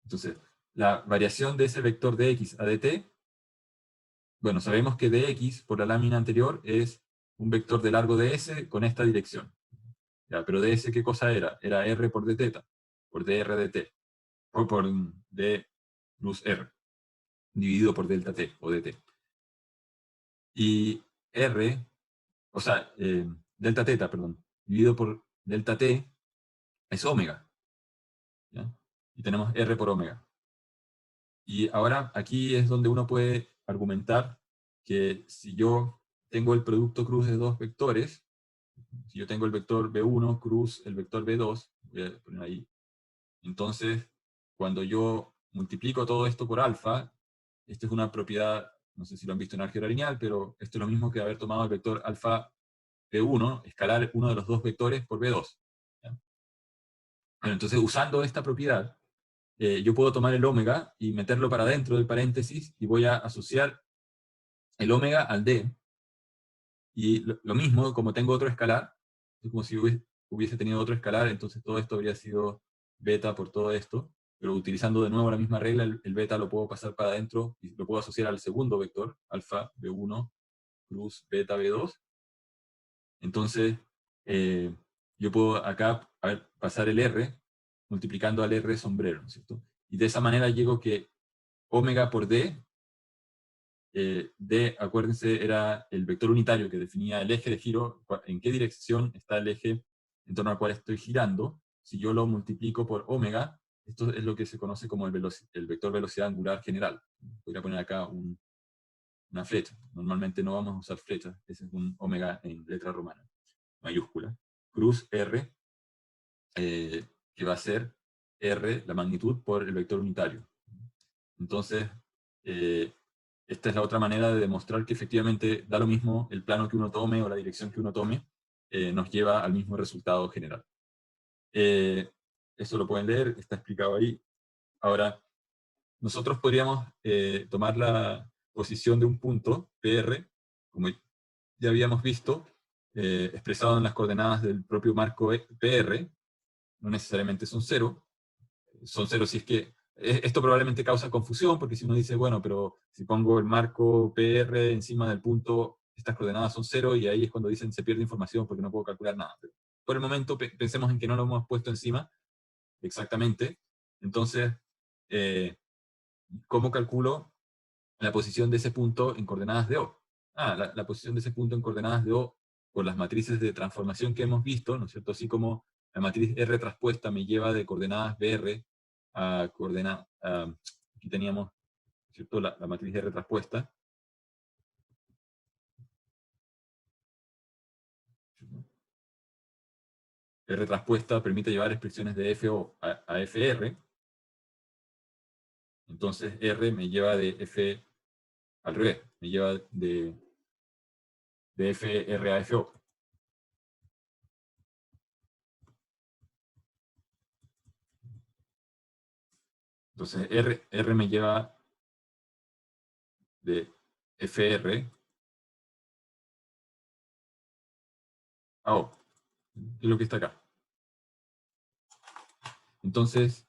Entonces, la variación de ese vector de X a dt, bueno, sabemos que dx por la lámina anterior es un vector de largo de S con esta dirección. ¿Ya? Pero ds, ¿qué cosa era? Era R por d teta, por dr dt, o por d plus R, dividido por delta t o dt. Y R, o sea, delta teta, perdón, dividido por delta t es omega. ¿Ya? Y tenemos R por omega. Y ahora aquí es donde uno puede argumentar que si yo tengo el producto cruz de dos vectores, si yo tengo el vector B1 cruz el vector B2, voy a poner ahí, entonces cuando yo multiplico todo esto por alfa, esta es una propiedad, no sé si lo han visto en álgebra lineal, pero esto es lo mismo que haber tomado el vector alfa B1, escalar uno de los dos vectores por B2. ¿Ya? Bueno, entonces, usando esta propiedad, yo puedo tomar el omega y meterlo para dentro del paréntesis y voy a asociar el omega al D. Y lo mismo, como tengo otro escalar, es como si hubiese tenido otro escalar, entonces todo esto habría sido beta por todo esto, pero utilizando de nuevo la misma regla, el beta lo puedo pasar para adentro y lo puedo asociar al segundo vector, alfa B1 plus beta B2. Entonces, yo puedo acá pasar el R multiplicando al R sombrero, ¿no es cierto? Y de esa manera llego que omega por D, D, acuérdense, era el vector unitario que definía el eje de giro, en qué dirección está el eje en torno al cual estoy girando. Si yo lo multiplico por omega, esto es lo que se conoce como el vector velocidad angular general. Voy a poner acá una flecha. Normalmente no vamos a usar flechas, ese es un omega en letra romana, mayúscula. Cruz R, que va a ser R, la magnitud, por el vector unitario. Entonces, esta es la otra manera de demostrar que efectivamente da lo mismo el plano que uno tome o la dirección que uno tome, nos lleva al mismo resultado general. Eso lo pueden leer, está explicado ahí. Ahora, nosotros podríamos tomar la posición de un punto, PR, como ya habíamos visto, expresado en las coordenadas del propio marco PR, no necesariamente son cero si es que esto probablemente causa confusión, porque si uno dice, bueno, pero si pongo el marco PR encima del punto, estas coordenadas son 0, y ahí es cuando dicen se pierde información porque no puedo calcular nada. Pero por el momento pensemos en que no lo hemos puesto encima exactamente. Entonces, ¿cómo calculo la posición de ese punto en coordenadas de O? La posición de ese punto en coordenadas de O por las matrices de transformación que hemos visto, ¿no es cierto? Así como la matriz R traspuesta me lleva de coordenadas BR a coordenadas, aquí teníamos, ¿cierto? La matriz R traspuesta. R traspuesta permite llevar expresiones de FO a FR. Entonces R me lleva de F al revés, me lleva de FR a FO. Entonces R me lleva de FR a O. Es lo que está acá. Entonces,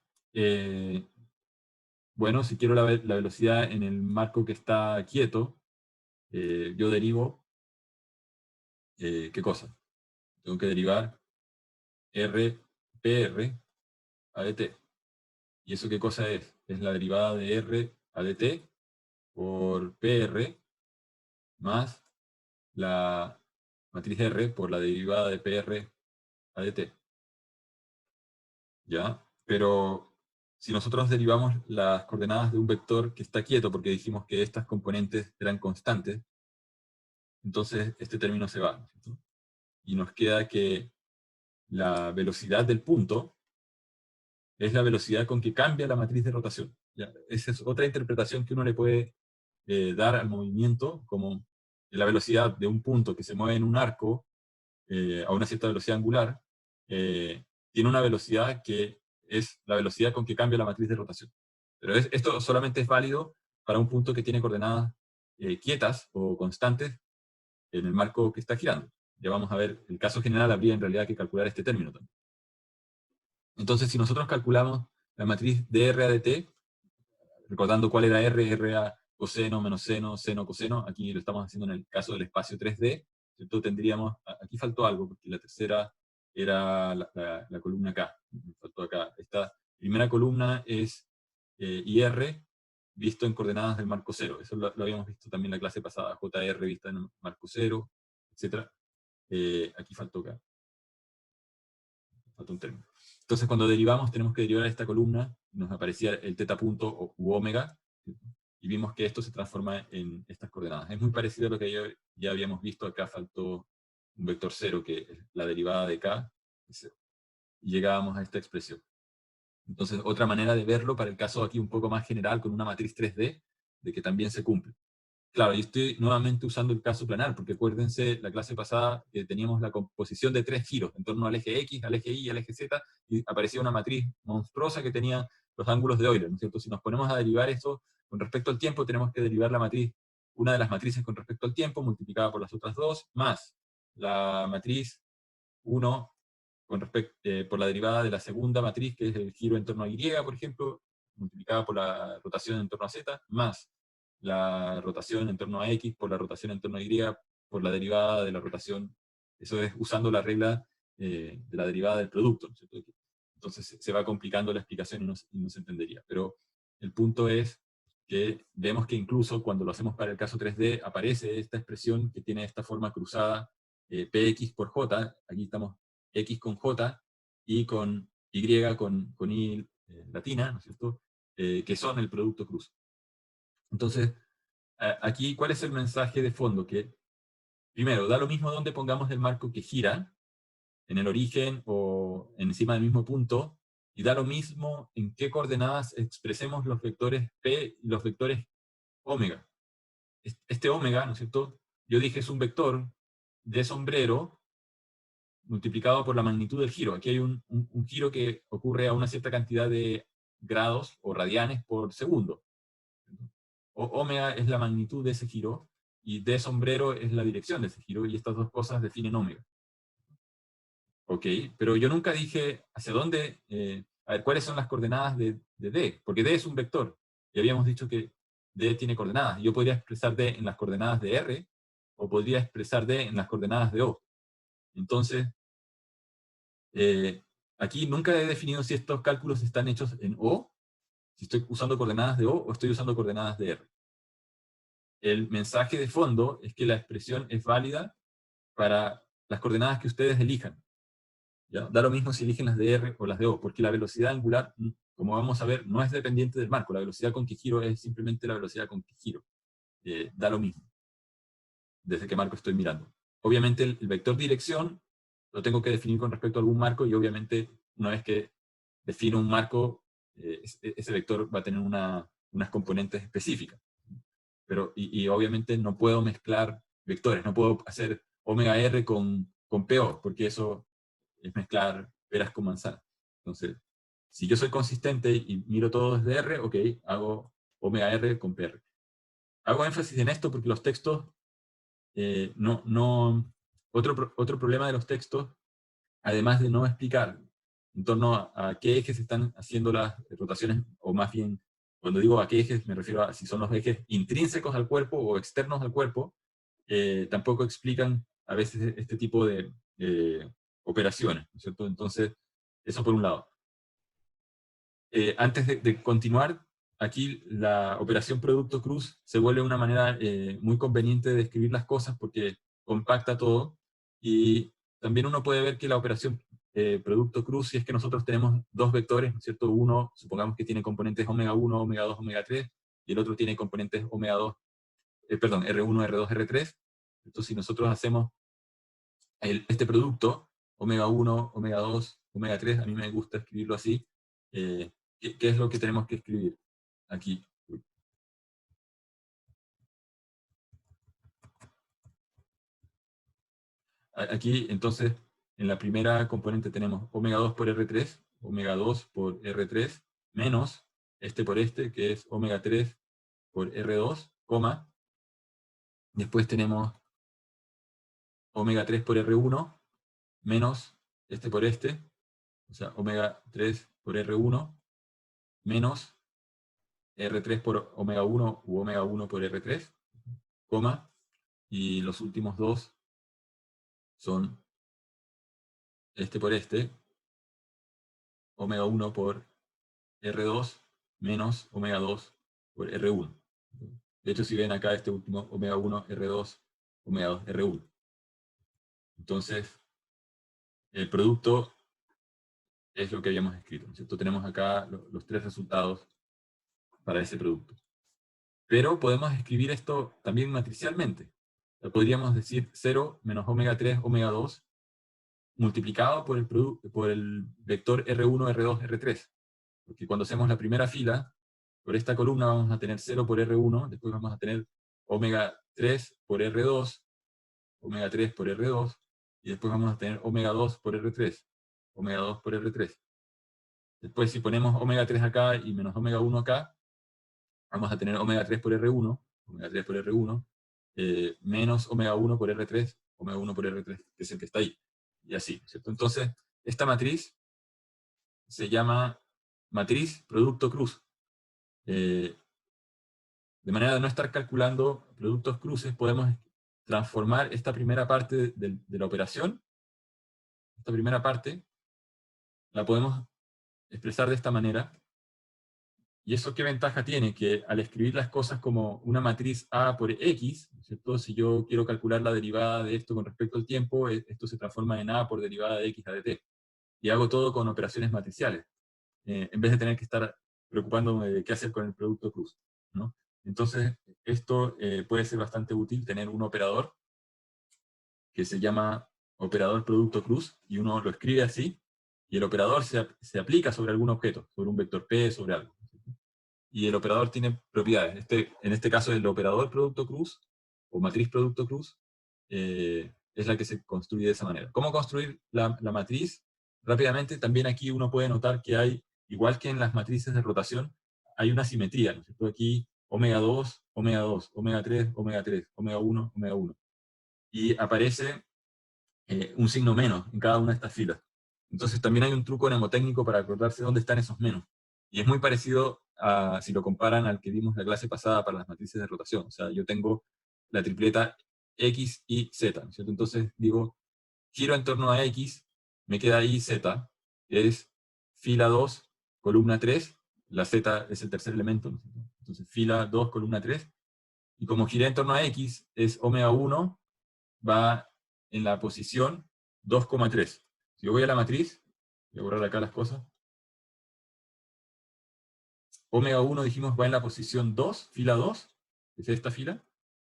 bueno, si quiero la velocidad en el marco que está quieto, yo derivo, ¿qué cosa? Tengo que derivar R, PR a dt. ¿Y eso qué cosa es? Es la derivada de R a dt por PR más la matriz R por la derivada de PR a dt. ¿Ya? Pero si nosotros derivamos las coordenadas de un vector que está quieto, porque dijimos que estas componentes eran constantes, entonces este término se va, ¿cierto? Y nos queda que la velocidad del punto es la velocidad con que cambia la matriz de rotación. ¿Ya? Esa es otra interpretación que uno le puede dar al movimiento, como la velocidad de un punto que se mueve en un arco a una cierta velocidad angular, tiene una velocidad que es la velocidad con que cambia la matriz de rotación. Pero esto solamente es válido para un punto que tiene coordenadas quietas o constantes en el marco que está girando. Ya vamos a ver, el caso general habría en realidad que calcular este término también. Entonces, si nosotros calculamos la matriz de R a dt, recordando cuál era R a coseno, menos seno, seno, coseno, aquí lo estamos haciendo en el caso del espacio 3D, ¿cierto? Tendríamos, aquí faltó algo, porque la tercera era la columna acá, faltó acá. Esta primera columna es IR visto en coordenadas del marco 0, eso lo habíamos visto también en la clase pasada, JR vista en el marco 0, etc. Aquí faltó acá. Falta un término. Entonces, cuando derivamos, tenemos que derivar esta columna, nos aparecía el teta punto u omega, y vimos que esto se transforma en estas coordenadas. Es muy parecido a lo que ya habíamos visto, acá faltó un vector 0, que es la derivada de k, y llegábamos a esta expresión. Entonces, otra manera de verlo para el caso aquí un poco más general, con una matriz 3D, de que también se cumple. Claro, yo estoy nuevamente usando el caso planar, porque acuérdense la clase pasada que teníamos la composición de 3 giros en torno al eje X, al eje Y y al eje Z, y aparecía una matriz monstruosa que tenía los ángulos de Euler, ¿no es cierto? Si nos ponemos a derivar esto con respecto al tiempo, tenemos que derivar la matriz, una de las matrices con respecto al tiempo, multiplicada por las otras dos, más la matriz 1 por la derivada de la segunda matriz, que es el giro en torno a Y, por ejemplo, multiplicada por la rotación en torno a Z, más la rotación en torno a X por la rotación en torno a Y, por la derivada de la rotación. Eso es usando la regla de la derivada del producto, ¿no es cierto? Entonces se va complicando la explicación y no se entendería. Pero el punto es que vemos que incluso cuando lo hacemos para el caso 3D, aparece esta expresión que tiene esta forma cruzada, px por j, aquí estamos x con j, y con y con i latina, ¿no es cierto?, que son el producto cruz. Entonces, aquí, ¿cuál es el mensaje de fondo? Que, primero, da lo mismo donde pongamos el marco que gira, en el origen o encima del mismo punto, y da lo mismo en qué coordenadas expresemos los vectores p y los vectores omega. Este omega, ¿no es cierto?, yo dije es un vector de sombrero multiplicado por la magnitud del giro. Aquí hay un giro que ocurre a una cierta cantidad de grados o radianes por segundo. Omega es la magnitud de ese giro, y de sombrero es la dirección de ese giro, y estas dos cosas definen omega. Ok, pero yo nunca dije hacia dónde, a ver, cuáles son las coordenadas de D, porque D es un vector, y habíamos dicho que D tiene coordenadas. Yo podría expresar D en las coordenadas de R, o podría expresar D en las coordenadas de O. Entonces, aquí nunca he definido si estos cálculos están hechos en O, si estoy usando coordenadas de O o estoy usando coordenadas de R. El mensaje de fondo es que la expresión es válida para las coordenadas que ustedes elijan. ¿Ya? Da lo mismo si eligen las de R o las de O, porque la velocidad angular, como vamos a ver, no es dependiente del marco. La velocidad con que giro es simplemente la velocidad con que giro. Da lo mismo, desde qué marco estoy mirando. Obviamente el vector dirección lo tengo que definir con respecto a algún marco, y obviamente una vez que defino un marco, ese vector va a tener unas componentes específicas. Pero, y obviamente no puedo mezclar vectores, no puedo hacer omega R con PO, porque eso es mezclar peras con manzanas. Entonces, si yo soy consistente y miro todo desde R, ok, hago omega R con PR. Hago énfasis en esto porque los textos, otro problema de los textos, además de no explicar en torno a qué ejes están haciendo las rotaciones, o más bien, cuando digo a qué ejes, me refiero a si son los ejes intrínsecos al cuerpo o externos al cuerpo, tampoco explican a veces este tipo de operaciones, ¿no es cierto? Entonces, eso por un lado. Antes de continuar, aquí la operación producto cruz se vuelve una manera muy conveniente de describir las cosas porque compacta todo, y también uno puede ver que la operación producto cruz, si es que nosotros tenemos dos vectores, ¿no es cierto? Uno, supongamos que tiene componentes omega 1, omega 2, omega 3, y el otro tiene componentes omega 2, perdón, R1, R2, R3. Entonces, si nosotros hacemos este producto, omega 1, omega 2, omega 3, a mí me gusta escribirlo así, ¿qué es lo que tenemos que escribir aquí? Aquí, entonces, en la primera componente tenemos omega 2 por R3, omega 2 por R3, menos este por este, que es omega 3 por R2, coma. Después tenemos omega 3 por R1, menos este por este, o sea, omega 3 por R1, menos R3 por omega 1 u omega 1 por R3, coma, y los últimos dos son este por este, omega 1 por R2 menos omega 2 por R1. De hecho, si ven acá este último, omega 1, R2, omega 2, R1. Entonces, el producto es lo que habíamos escrito, ¿no es cierto? Tenemos acá los tres resultados para ese producto. Pero podemos escribir esto también matricialmente. Podríamos decir 0 menos omega 3, omega 2, multiplicado por el vector R1, R2, R3. porque cuando hacemos la primera fila, por esta columna vamos a tener 0 por R1, después vamos a tener omega 3 por R2, omega 3 por R2, y después vamos a tener omega 2 por R3, omega 2 por R3. Después si ponemos omega 3 acá y menos omega 1 acá, vamos a tener omega 3 por R1, omega 3 por R1, menos omega 1 por R3, omega 1 por R3, que es el que está ahí. Y así, ¿cierto? Entonces, esta matriz se llama matriz producto cruz. De manera de no estar calculando productos cruces, podemos transformar esta primera parte de la operación, esta primera parte, la podemos expresar de esta manera. ¿Y eso qué ventaja tiene? Que al escribir las cosas como una matriz A por X, ¿cierto? Si yo quiero calcular la derivada de esto con respecto al tiempo, esto se transforma en A por derivada de X a de T. Y hago todo con operaciones matriciales, en vez de tener que estar preocupándome de qué hacer con el producto cruz, ¿no? Entonces, esto puede ser bastante útil, tener un operador que se llama operador producto cruz, y uno lo escribe así, y el operador se aplica sobre algún objeto, sobre un vector P, sobre algo. Y el operador tiene propiedades. En este caso, el operador producto cruz, o matriz producto cruz, es la que se construye de esa manera. ¿Cómo construir la matriz? Rápidamente, también aquí uno puede notar que hay, igual que en las matrices de rotación, hay una simetría, ¿no es cierto? Aquí, omega 2, omega 2, omega 3, omega 3, omega 1, omega 1. Y aparece un signo menos en cada una de estas filas. Entonces también hay un truco mnemotécnico para acordarse dónde están esos menos. Y es muy parecido a, si lo comparan al que vimos la clase pasada para las matrices de rotación. O sea, yo tengo la tripleta X, Y, Z, ¿no es cierto? Entonces digo, giro en torno a X, me queda ahí Z, que es fila 2, columna 3, la Z es el tercer elemento, ¿no es cierto? Entonces fila 2, columna 3, y como giré en torno a X, es omega 1, va en la posición 2,3. Si yo voy a la matriz, voy a borrar acá las cosas, omega 1 dijimos va en la posición 2, fila 2, que es esta fila,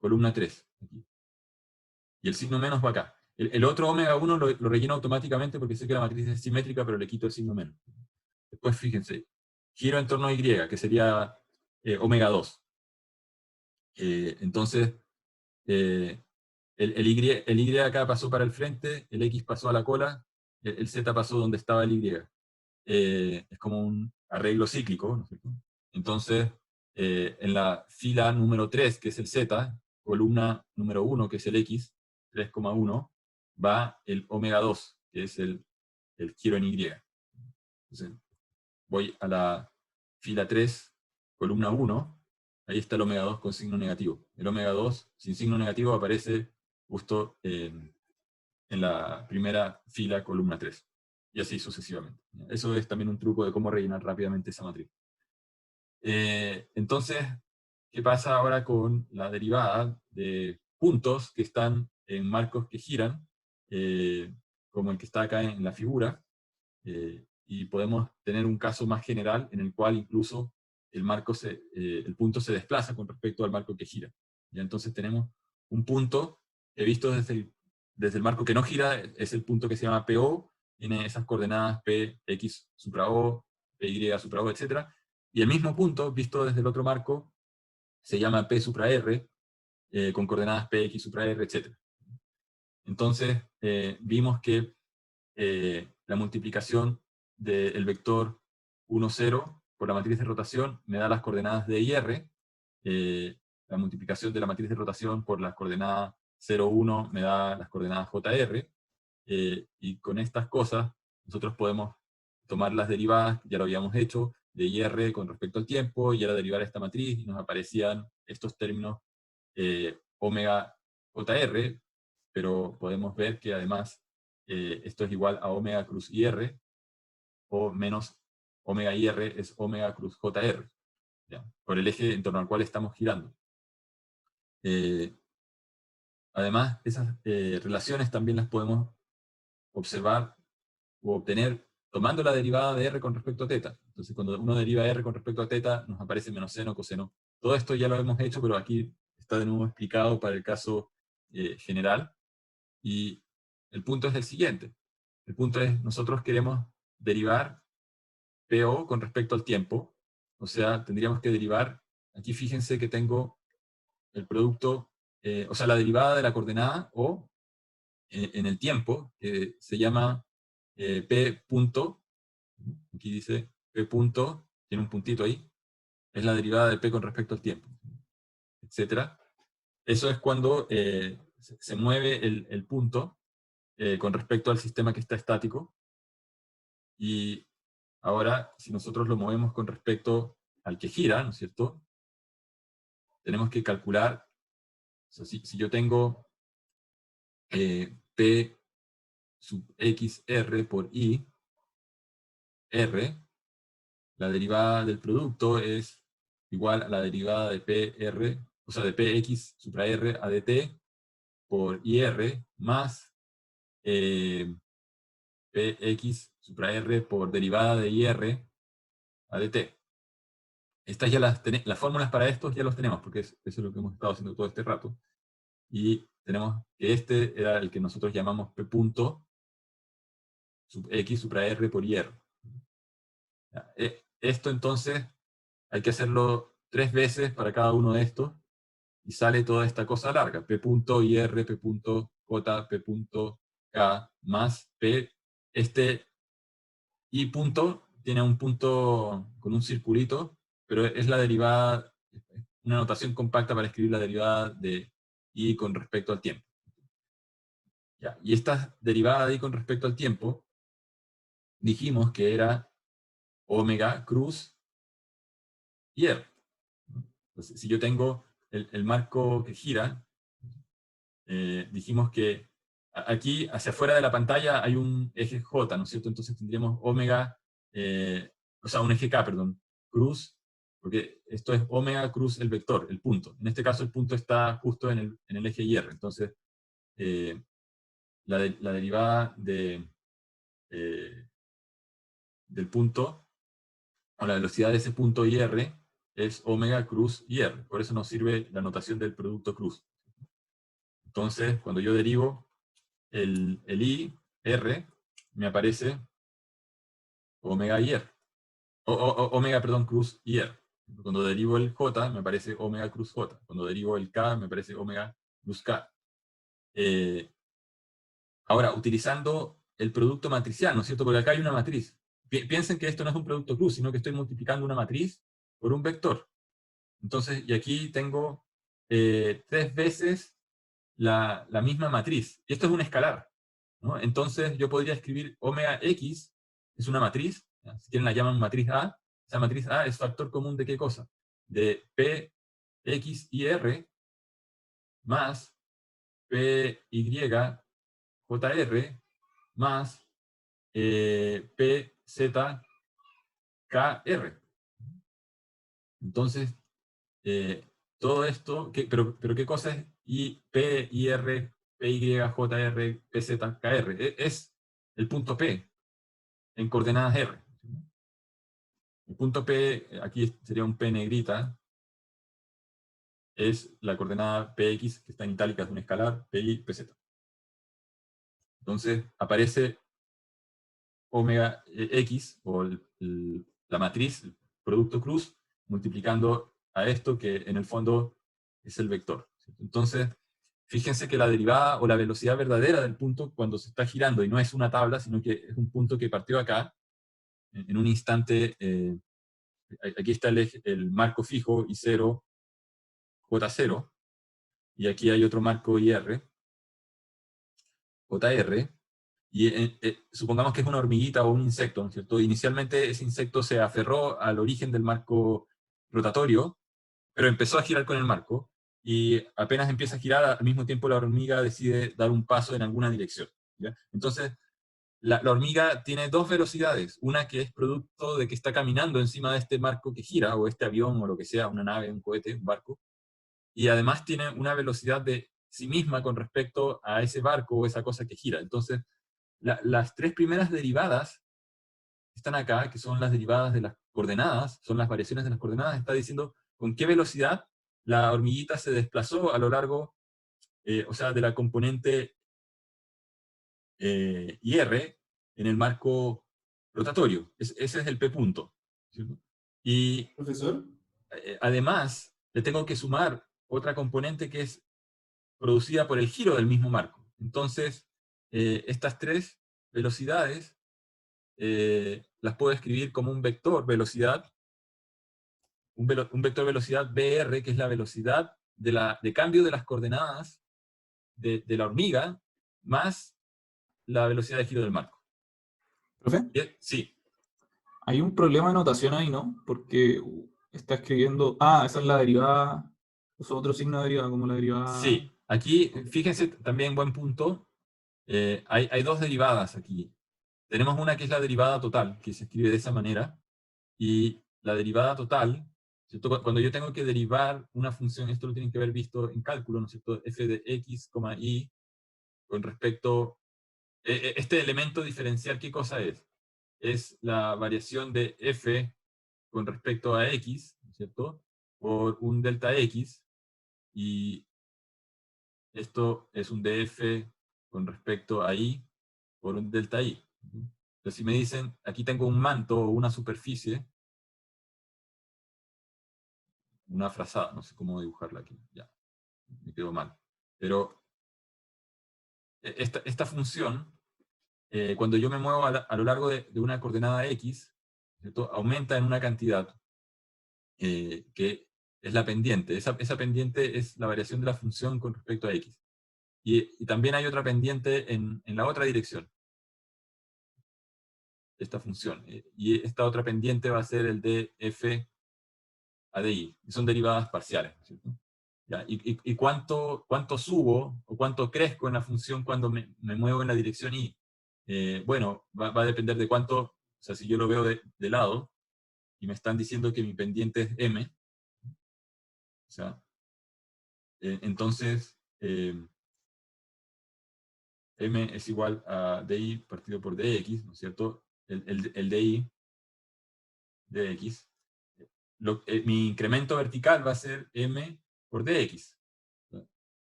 columna 3. Aquí. Y el signo menos va acá. El otro omega 1 lo relleno automáticamente porque sé que la matriz es simétrica, pero le quito el signo menos. Después fíjense, giro en torno a Y, que sería omega 2. Entonces, el Y acá pasó para el frente, el X pasó a la cola, el Z pasó donde estaba el Y. Es como un arreglo cíclico, ¿no es cierto? Entonces, en la fila número 3, que es el Z, columna número 1, que es el X, 3,1, va el omega 2, que es el giro en Y. Entonces, voy a la fila 3, columna 1, ahí está el omega 2 con signo negativo. El omega 2 sin signo negativo aparece justo en la primera fila, columna 3. Y así sucesivamente. Eso es también un truco de cómo rellenar rápidamente esa matriz. Entonces, ¿qué pasa ahora con la derivada de puntos que están en marcos que giran, como el que está acá en la figura? Y podemos tener un caso más general en el cual incluso el punto se desplaza con respecto al marco que gira. ¿Ya? Entonces tenemos un punto que visto desde el marco que no gira, es el punto que se llama PO, tiene esas coordenadas P, X supra O, PY supra O, etc. Y el mismo punto, visto desde el otro marco, se llama P supra R, con coordenadas P, X supra R, etc. Entonces, vimos que la multiplicación del vector 1, 0 por la matriz de rotación me da las coordenadas de IR. La multiplicación de la matriz de rotación por las coordenadas 0, 1 me da las coordenadas JR. Y con estas cosas nosotros podemos tomar las derivadas, ya lo habíamos hecho, de IR con respecto al tiempo, y ahora derivar esta matriz, y nos aparecían estos términos omega JR, pero podemos ver que además esto es igual a omega cruz IR, o menos omega IR es omega cruz JR, ¿ya? Por el eje en torno al cual estamos girando. Además, esas relaciones también las podemos observar o obtener tomando la derivada de R con respecto a θ. Entonces, cuando uno deriva R con respecto a θ, nos aparece menos seno, coseno. Todo esto ya lo hemos hecho, pero aquí está de nuevo explicado para el caso general. Y el punto es el siguiente. El punto es, nosotros queremos derivar PO con respecto al tiempo. O sea, tendríamos que derivar, aquí fíjense que tengo el producto, o sea, la derivada de la coordenada O en el tiempo, que se llama P punto, aquí dice P punto, tiene un puntito ahí, es la derivada de P con respecto al tiempo, etc. Eso es cuando se mueve el punto con respecto al sistema que está estático. Y ahora, si nosotros lo movemos con respecto al que gira, ¿no es cierto? Tenemos que calcular, o sea, si yo tengo P sub XR por I, R, la derivada del producto es igual a la derivada de PR, o sea, de PX supra R a dt por IR más PX supra R por derivada de IR a dt. Estas ya las fórmulas para estos ya los tenemos, porque eso es lo que hemos estado haciendo todo este rato. Y tenemos que este era el que nosotros llamamos P punto sub X supra R por IR. Esto entonces hay que hacerlo 3 veces para cada uno de estos y sale toda esta cosa larga. P punto IR, P punto J, P punto K más P. Este I punto tiene un punto con un circulito, pero es la derivada, una notación compacta para escribir la derivada de I con respecto al tiempo. Ya, y esta derivada de I con respecto al tiempo, dijimos que era omega cruz y R. Entonces, si yo tengo el marco que gira, dijimos que aquí, hacia afuera de la pantalla, hay un eje J, ¿no es cierto? Entonces tendríamos omega, o sea, un eje K, perdón, cruz, porque esto es omega cruz el vector, el punto. En este caso el punto está justo en el eje IR. Entonces, la derivada del punto, o la velocidad de ese punto IR, es omega cruz IR. Por eso nos sirve la notación del producto cruz. Entonces, cuando yo derivo el I, R, me aparece omega IR. Omega, perdón, cruz IR. Cuando derivo el J, me aparece omega cruz J. Cuando derivo el K, me aparece omega cruz K. Ahora, utilizando el producto matricial, ¿no es cierto? Porque acá hay una matriz. Piensen que esto no es un producto cruz, sino que estoy multiplicando una matriz por un vector. Entonces, y aquí tengo 3 veces la misma matriz. Y esto es un escalar, ¿no? Entonces, yo podría escribir omega X, es una matriz, ¿ya? Si quieren la llaman matriz A. Esa matriz A es factor común de ¿qué cosa? De P, X y R más P, Y, J, R más P, Z, K, R. Entonces, todo esto, pero ¿qué cosa es P, IR, PY, JR, PZ, KR? Es el punto P en coordenadas R. El punto P, aquí sería un P negrita, es la coordenada PX, que está en itálica, es un escalar, PY, PZ. Entonces aparece omega X, o la matriz, el producto cruz, multiplicando a esto que en el fondo es el vector. Entonces, fíjense que la derivada o la velocidad verdadera del punto cuando se está girando, y no es una tabla, sino que es un punto que partió acá, en un instante, aquí está el marco fijo I0, J0, y aquí hay otro marco IR, JR, y supongamos que es una hormiguita o un insecto, ¿no es cierto? Inicialmente ese insecto se aferró al origen del marco rotatorio, pero empezó a girar con el marco, y apenas empieza a girar, al mismo tiempo la hormiga decide dar un paso en alguna dirección, ¿ya? Entonces, la hormiga tiene 2 velocidades, una que es producto de que está caminando encima de este marco que gira, o este avión, o lo que sea, una nave, un cohete, un barco, y además tiene una velocidad de sí misma con respecto a ese barco o esa cosa que gira. Entonces, las 3 primeras derivadas están acá, que son las derivadas de las coordenadas, son las variaciones de las coordenadas, está diciendo con qué velocidad la hormiguita se desplazó a lo largo, o sea, de la componente IR en el marco rotatorio. Ese es el P punto, ¿cierto? Y Profesor. Además, le tengo que sumar otra componente que es producida por el giro del mismo marco. Entonces, estas tres velocidades las puedo escribir como un vector velocidad, un vector velocidad BR, que es la velocidad de cambio de las coordenadas de la hormiga, más la velocidad de giro del marco. ¿Profe? Sí. Hay un problema de notación ahí, ¿no? Porque está escribiendo... Ah, esa es la derivada. Uso otro signo de derivada, como la derivada... Sí, aquí, fíjense también, buen punto, hay dos derivadas aquí. Tenemos una que es la derivada total, que se escribe de esa manera, y la derivada total, ¿cierto? Cuando yo tengo que derivar una función, esto lo tienen que haber visto en cálculo, ¿no es cierto? F de x, y con respecto... este elemento diferencial, ¿qué cosa es? Es la variación de f con respecto a x, ¿no es cierto? Por un delta x, y esto es un df con respecto a y por un delta y. Entonces, si me dicen, aquí tengo un manto o una superficie, una frazada, no sé cómo dibujarla aquí, ya, me quedó mal. Pero esta función, cuando yo me muevo a lo largo de una coordenada x, ¿cierto? Aumenta en una cantidad que es la pendiente. Esa pendiente es la variación de la función con respecto a x. Y también hay otra pendiente en la otra dirección, esta función. Y esta otra pendiente va a ser el de f a de y. Son derivadas parciales, ¿cierto? ¿Ya? ¿Y cuánto subo o cuánto crezco en la función cuando me muevo en la dirección y? Bueno, va a depender de cuánto, o sea, si yo lo veo de lado y me están diciendo que mi pendiente es m, o sea, entonces m es igual a di partido por dx, ¿no es cierto? El di dx. Mi incremento vertical va a ser m por dx.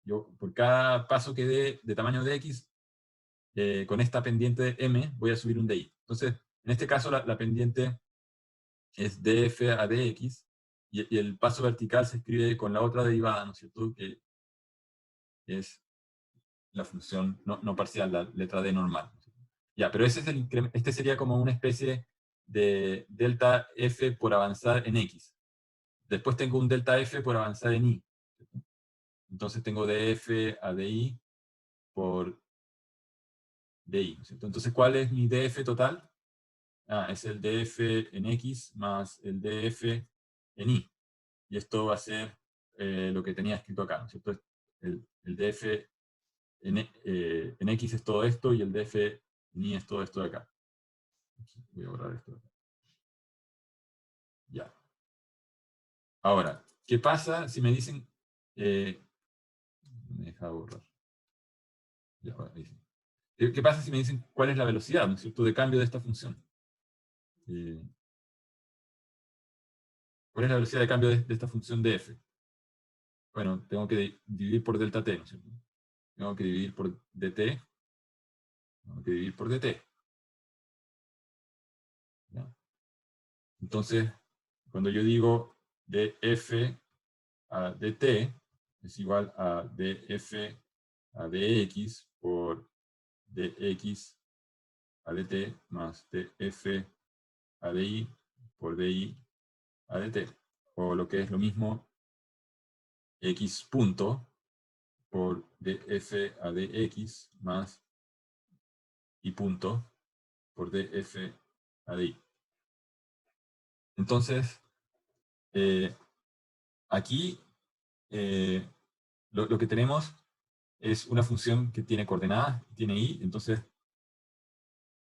Yo, por cada paso que dé de tamaño dx, con esta pendiente de m voy a subir un di. Entonces, en este caso la pendiente es df a dx, y el paso vertical se escribe con la otra derivada, ¿no es cierto? Que es la función no parcial, la letra d normal. Ya, pero ese es este sería como una especie de delta f por avanzar en x. Después tengo un delta f por avanzar en y. Entonces tengo df a di por di, ¿no es cierto? Entonces, ¿cuál es mi df total? Es el df en x más el df en y. Y esto va a ser lo que tenía escrito acá, ¿no es cierto? El df en x es todo esto y el df en y es todo esto de acá. Voy a borrar esto de acá. Ya. Ahora, ¿qué pasa si me dicen... me deja borrar. Ya, ahí sí. ¿Qué pasa si me dicen cuál es la velocidad, ¿no es cierto?, de cambio de esta función? ¿Cuál es la velocidad de cambio de esta función de f? Bueno, tengo que dividir por delta t, ¿no es cierto? Tengo que dividir por dt. Tengo que dividir por dt. ¿Ya? Entonces, cuando yo digo df a dt es igual a df a dx por dx a dt más df a di por di a dt, o lo que es lo mismo, x punto por df a dx más y punto por df a di. Entonces, aquí lo que tenemos es una función que tiene coordenadas, tiene y, entonces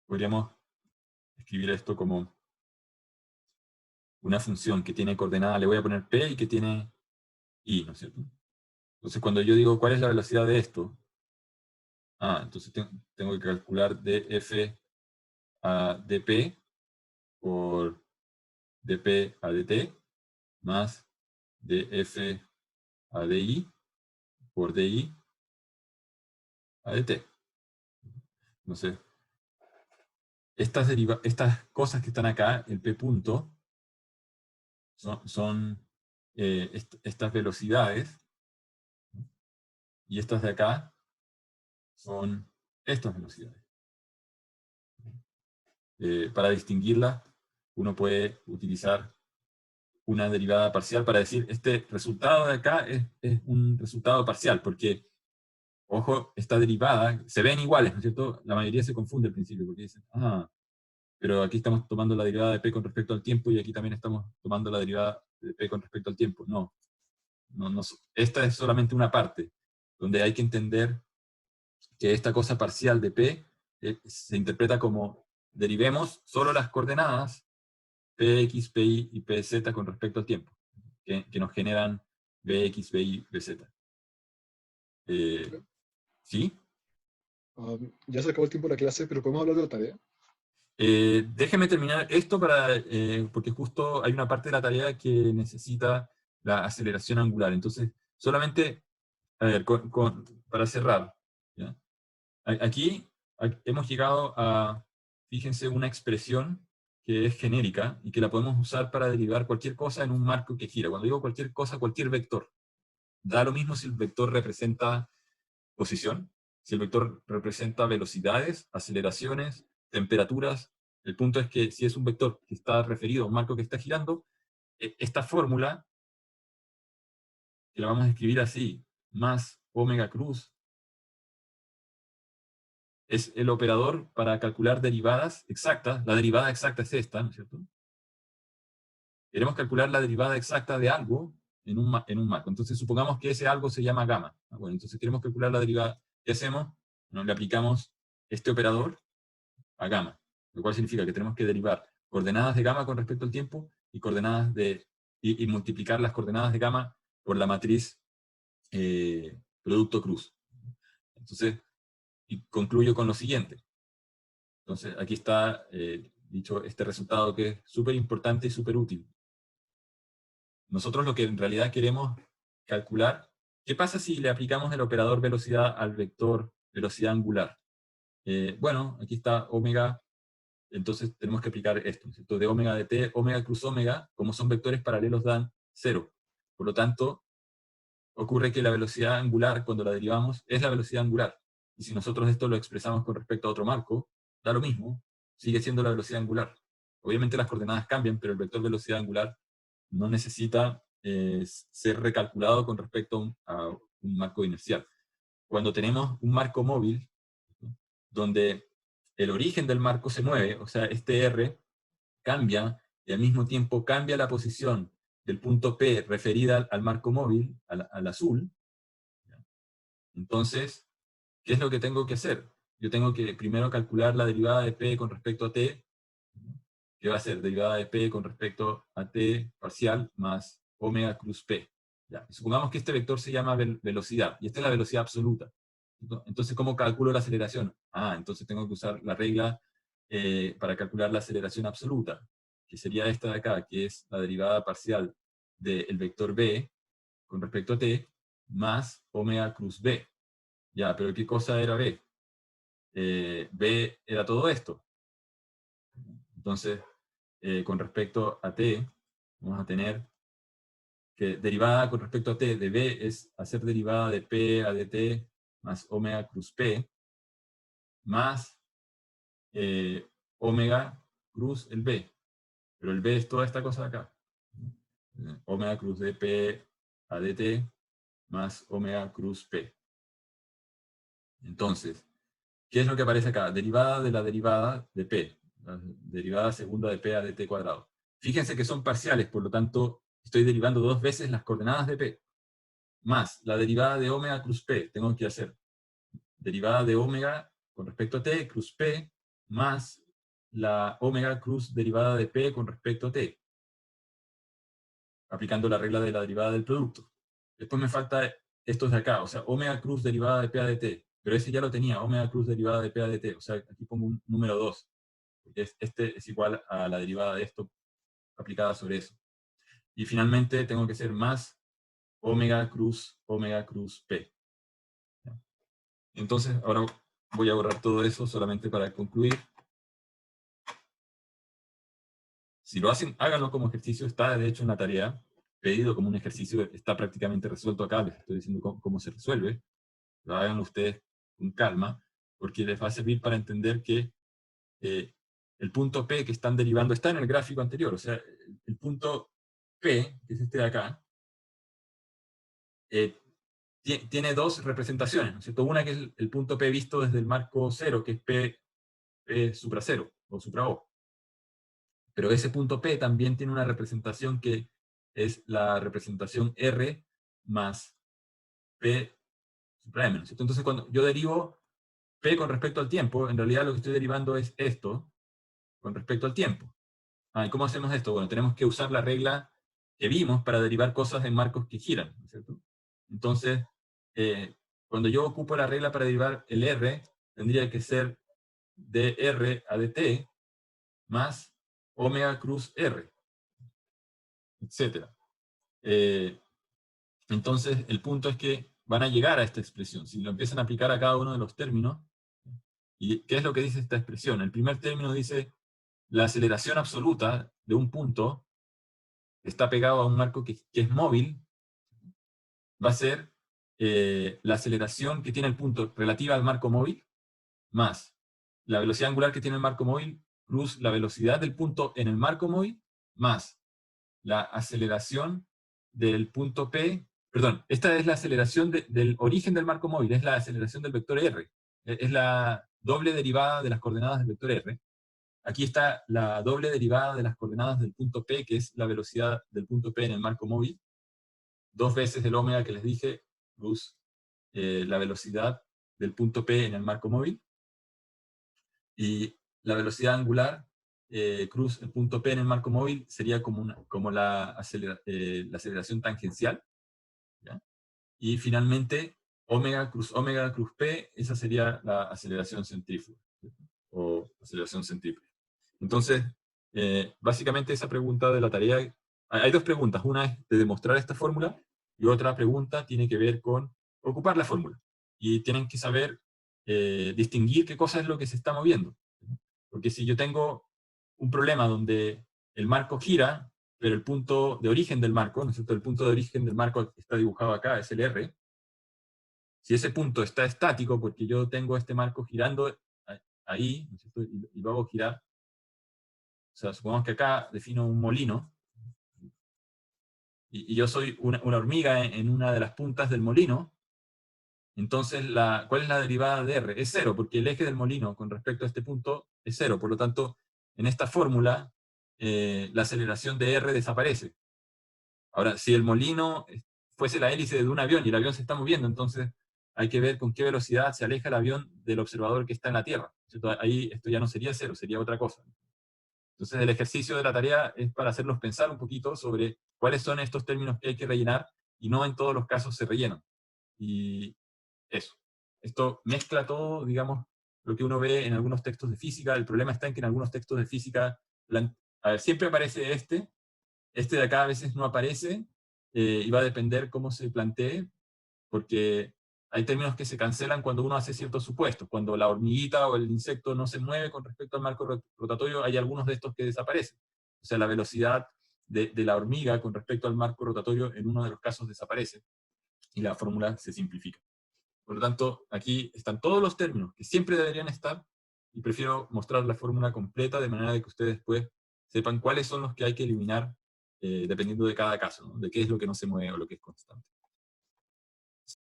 podríamos escribir esto como una función que tiene coordenada, le voy a poner p, y que tiene y, ¿no es cierto? Entonces, cuando yo digo cuál es la velocidad de esto, entonces tengo que calcular df a dp por dp a dt más df a di por di a dt. Entonces, estas cosas que están acá, el P punto, son estas velocidades, y estas de acá son estas velocidades. Para distinguirlas, uno puede utilizar una derivada parcial para decir, este resultado de acá es un resultado parcial, porque, ojo, esta derivada, se ven iguales, ¿no es cierto? La mayoría se confunde al principio, porque dicen, pero aquí estamos tomando la derivada de p con respecto al tiempo, y aquí también estamos tomando la derivada de p con respecto al tiempo. No, esta es solamente una parte, donde hay que entender que esta cosa parcial de p se interpreta como derivemos solo las coordenadas px, py y pz con respecto al tiempo, que nos generan bx, by, bz. ¿Sí? Ya se acabó el tiempo de la clase, pero podemos hablar de la tarea. Déjeme terminar esto porque justo hay una parte de la tarea que necesita la aceleración angular. Entonces, solamente, a ver, para cerrar, ¿ya? Aquí hemos llegado a, fíjense, una expresión que es genérica y que la podemos usar para derivar cualquier cosa en un marco que gira. Cuando digo cualquier cosa, cualquier vector. Da lo mismo si el vector representa posición, si el vector representa velocidades, aceleraciones, temperaturas. El punto es que si es un vector que está referido a un marco que está girando, esta fórmula, que la vamos a escribir así, más omega cruz, es el operador para calcular derivadas exactas. La derivada exacta es esta, ¿no es cierto? Queremos calcular la derivada exacta de algo en un marco. Entonces, supongamos que ese algo se llama gamma. Bueno, entonces queremos calcular la derivada. ¿Qué hacemos? Bueno, le aplicamos este operador a gamma, lo cual significa que tenemos que derivar coordenadas de gamma con respecto al tiempo y coordenadas y multiplicar las coordenadas de gamma por la matriz producto cruz. Entonces, y concluyo con lo siguiente. Entonces, aquí está dicho este resultado que es súper importante y súper útil. Nosotros lo que en realidad queremos calcular, ¿qué pasa si le aplicamos el operador velocidad al vector velocidad angular? Bueno, aquí está omega. Entonces tenemos que aplicar esto, ¿cierto? De omega de t, omega cruz omega, como son vectores paralelos, dan 0. Por lo tanto, ocurre que la velocidad angular, cuando la derivamos, es la velocidad angular. Y si nosotros esto lo expresamos con respecto a otro marco, da lo mismo, sigue siendo la velocidad angular. Obviamente las coordenadas cambian, pero el vector velocidad angular no necesita ser recalculado con respecto a un marco inercial. Cuando tenemos un marco móvil, ¿no?, donde el origen del marco se mueve, o sea, este R cambia y al mismo tiempo cambia la posición del punto P referida al marco móvil, al azul, ¿ya? Entonces, ¿qué es lo que tengo que hacer? Yo tengo que primero calcular la derivada de P con respecto a T, que va a ser derivada de P con respecto a T parcial más omega cruz P. ¿Ya? Y supongamos que este vector se llama velocidad, y esta es la velocidad absoluta. Entonces, ¿cómo calculo la aceleración? Entonces tengo que usar la regla para calcular la aceleración absoluta, que sería esta de acá, que es la derivada parcial del vector b con respecto a t, más omega cruz b. Ya, pero ¿qué cosa era b? B era todo esto. Entonces, con respecto a t, vamos a tener que derivada con respecto a t de b es hacer derivada de p a dt más omega cruz p, más omega cruz el b. Pero el b es toda esta cosa de acá. Omega cruz de p a dt más omega cruz p. Entonces, ¿qué es lo que aparece acá? Derivada de la derivada de p. La derivada segunda de p a dt cuadrado. Fíjense que son parciales, por lo tanto, estoy derivando dos veces las coordenadas de p. Más la derivada de omega cruz p. Tengo que hacer derivada de omega con respecto a t, cruz p, más la omega cruz derivada de p con respecto a t, aplicando la regla de la derivada del producto. Después me falta estos de acá, o sea, omega cruz derivada de p a dt, pero ese ya lo tenía, omega cruz derivada de p a dt, o sea, aquí pongo un número 2, porque este es igual a la derivada de esto aplicada sobre eso. Y finalmente tengo que hacer más omega cruz p. Entonces, ahora voy a borrar todo eso solamente para concluir. Si lo hacen, háganlo como ejercicio, está de hecho en la tarea, pedido como un ejercicio, está prácticamente resuelto acá, les estoy diciendo cómo se resuelve, lo hagan ustedes con calma, porque les va a servir para entender que el punto P que están derivando está en el gráfico anterior, o sea, el punto P, que es este de acá, tiene dos representaciones, ¿no es cierto? Una que es el punto P visto desde el marco cero, que es P supra cero, o supra O. Pero ese punto P también tiene una representación que es la representación R más P supra M, ¿no es cierto? Entonces, cuando yo derivo P con respecto al tiempo, en realidad lo que estoy derivando es esto con respecto al tiempo. ¿Y cómo hacemos esto? Bueno, tenemos que usar la regla que vimos para derivar cosas en marcos que giran, ¿no es cierto? Entonces, cuando yo ocupo la regla para derivar el R, tendría que ser dr a dt más omega cruz R, etc. Entonces, el punto es que van a llegar a esta expresión. Si lo empiezan a aplicar a cada uno de los términos, ¿y qué es lo que dice esta expresión? El primer término dice la aceleración absoluta de un punto que está pegado a un marco que es móvil, va a ser la aceleración que tiene el punto relativa al marco móvil, más la velocidad angular que tiene el marco móvil, plus la velocidad del punto en el marco móvil, más la aceleración del punto P, perdón, esta es la aceleración del origen del marco móvil, es la aceleración del vector R, es la doble derivada de las coordenadas del vector R. Aquí está la doble derivada de las coordenadas del punto P, que es la velocidad del punto P en el marco móvil, 2 veces el omega que les dije, plus la velocidad del punto P en el marco móvil, y la velocidad angular, cruz el punto P en el marco móvil, sería como la aceleración tangencial, ¿ya? Y finalmente, omega cruz P, esa sería la aceleración centrífuga, ¿cierto? O aceleración centrípeta. Entonces, básicamente esa pregunta de la tarea, hay dos preguntas, una es de demostrar esta fórmula, y otra pregunta tiene que ver con ocupar la fórmula. Y tienen que saber distinguir qué cosa es lo que se está moviendo. Porque si yo tengo un problema donde el marco gira, pero el punto de origen del marco, ¿no es cierto? El punto de origen del marco está dibujado acá, es el R. Si ese punto está estático, porque yo tengo este marco girando ahí, ¿no es cierto? Y lo hago girar. O sea, supongamos que acá defino un molino, y yo soy una hormiga en una de las puntas del molino. Entonces, ¿cuál es la derivada de R? Es cero, porque el eje del molino con respecto a este punto es cero. Por lo tanto, en esta fórmula, la aceleración de R desaparece. Ahora, si el molino fuese la hélice de un avión y el avión se está moviendo, entonces hay que ver con qué velocidad se aleja el avión del observador que está en la Tierra. ¿Cierto? Ahí esto ya no sería cero, sería otra cosa. Entonces, el ejercicio de la tarea es para hacerlos pensar un poquito sobre cuáles son estos términos que hay que rellenar, y no en todos los casos se rellenan. Y eso. Esto mezcla todo, digamos, lo que uno ve en algunos textos de física. El problema está en que en algunos textos de física, a ver, siempre aparece este de acá a veces no aparece, y va a depender cómo se plantee, porque hay términos que se cancelan cuando uno hace ciertos supuestos. Cuando la hormiguita o el insecto no se mueve con respecto al marco rotatorio, hay algunos de estos que desaparecen. O sea, la velocidad de la hormiga con respecto al marco rotatorio en uno de los casos desaparece, y la fórmula se simplifica. Por lo tanto, aquí están todos los términos que siempre deberían estar, y prefiero mostrar la fórmula completa de manera de que ustedes después sepan cuáles son los que hay que eliminar dependiendo de cada caso, ¿no? De qué es lo que no se mueve o lo que es constante.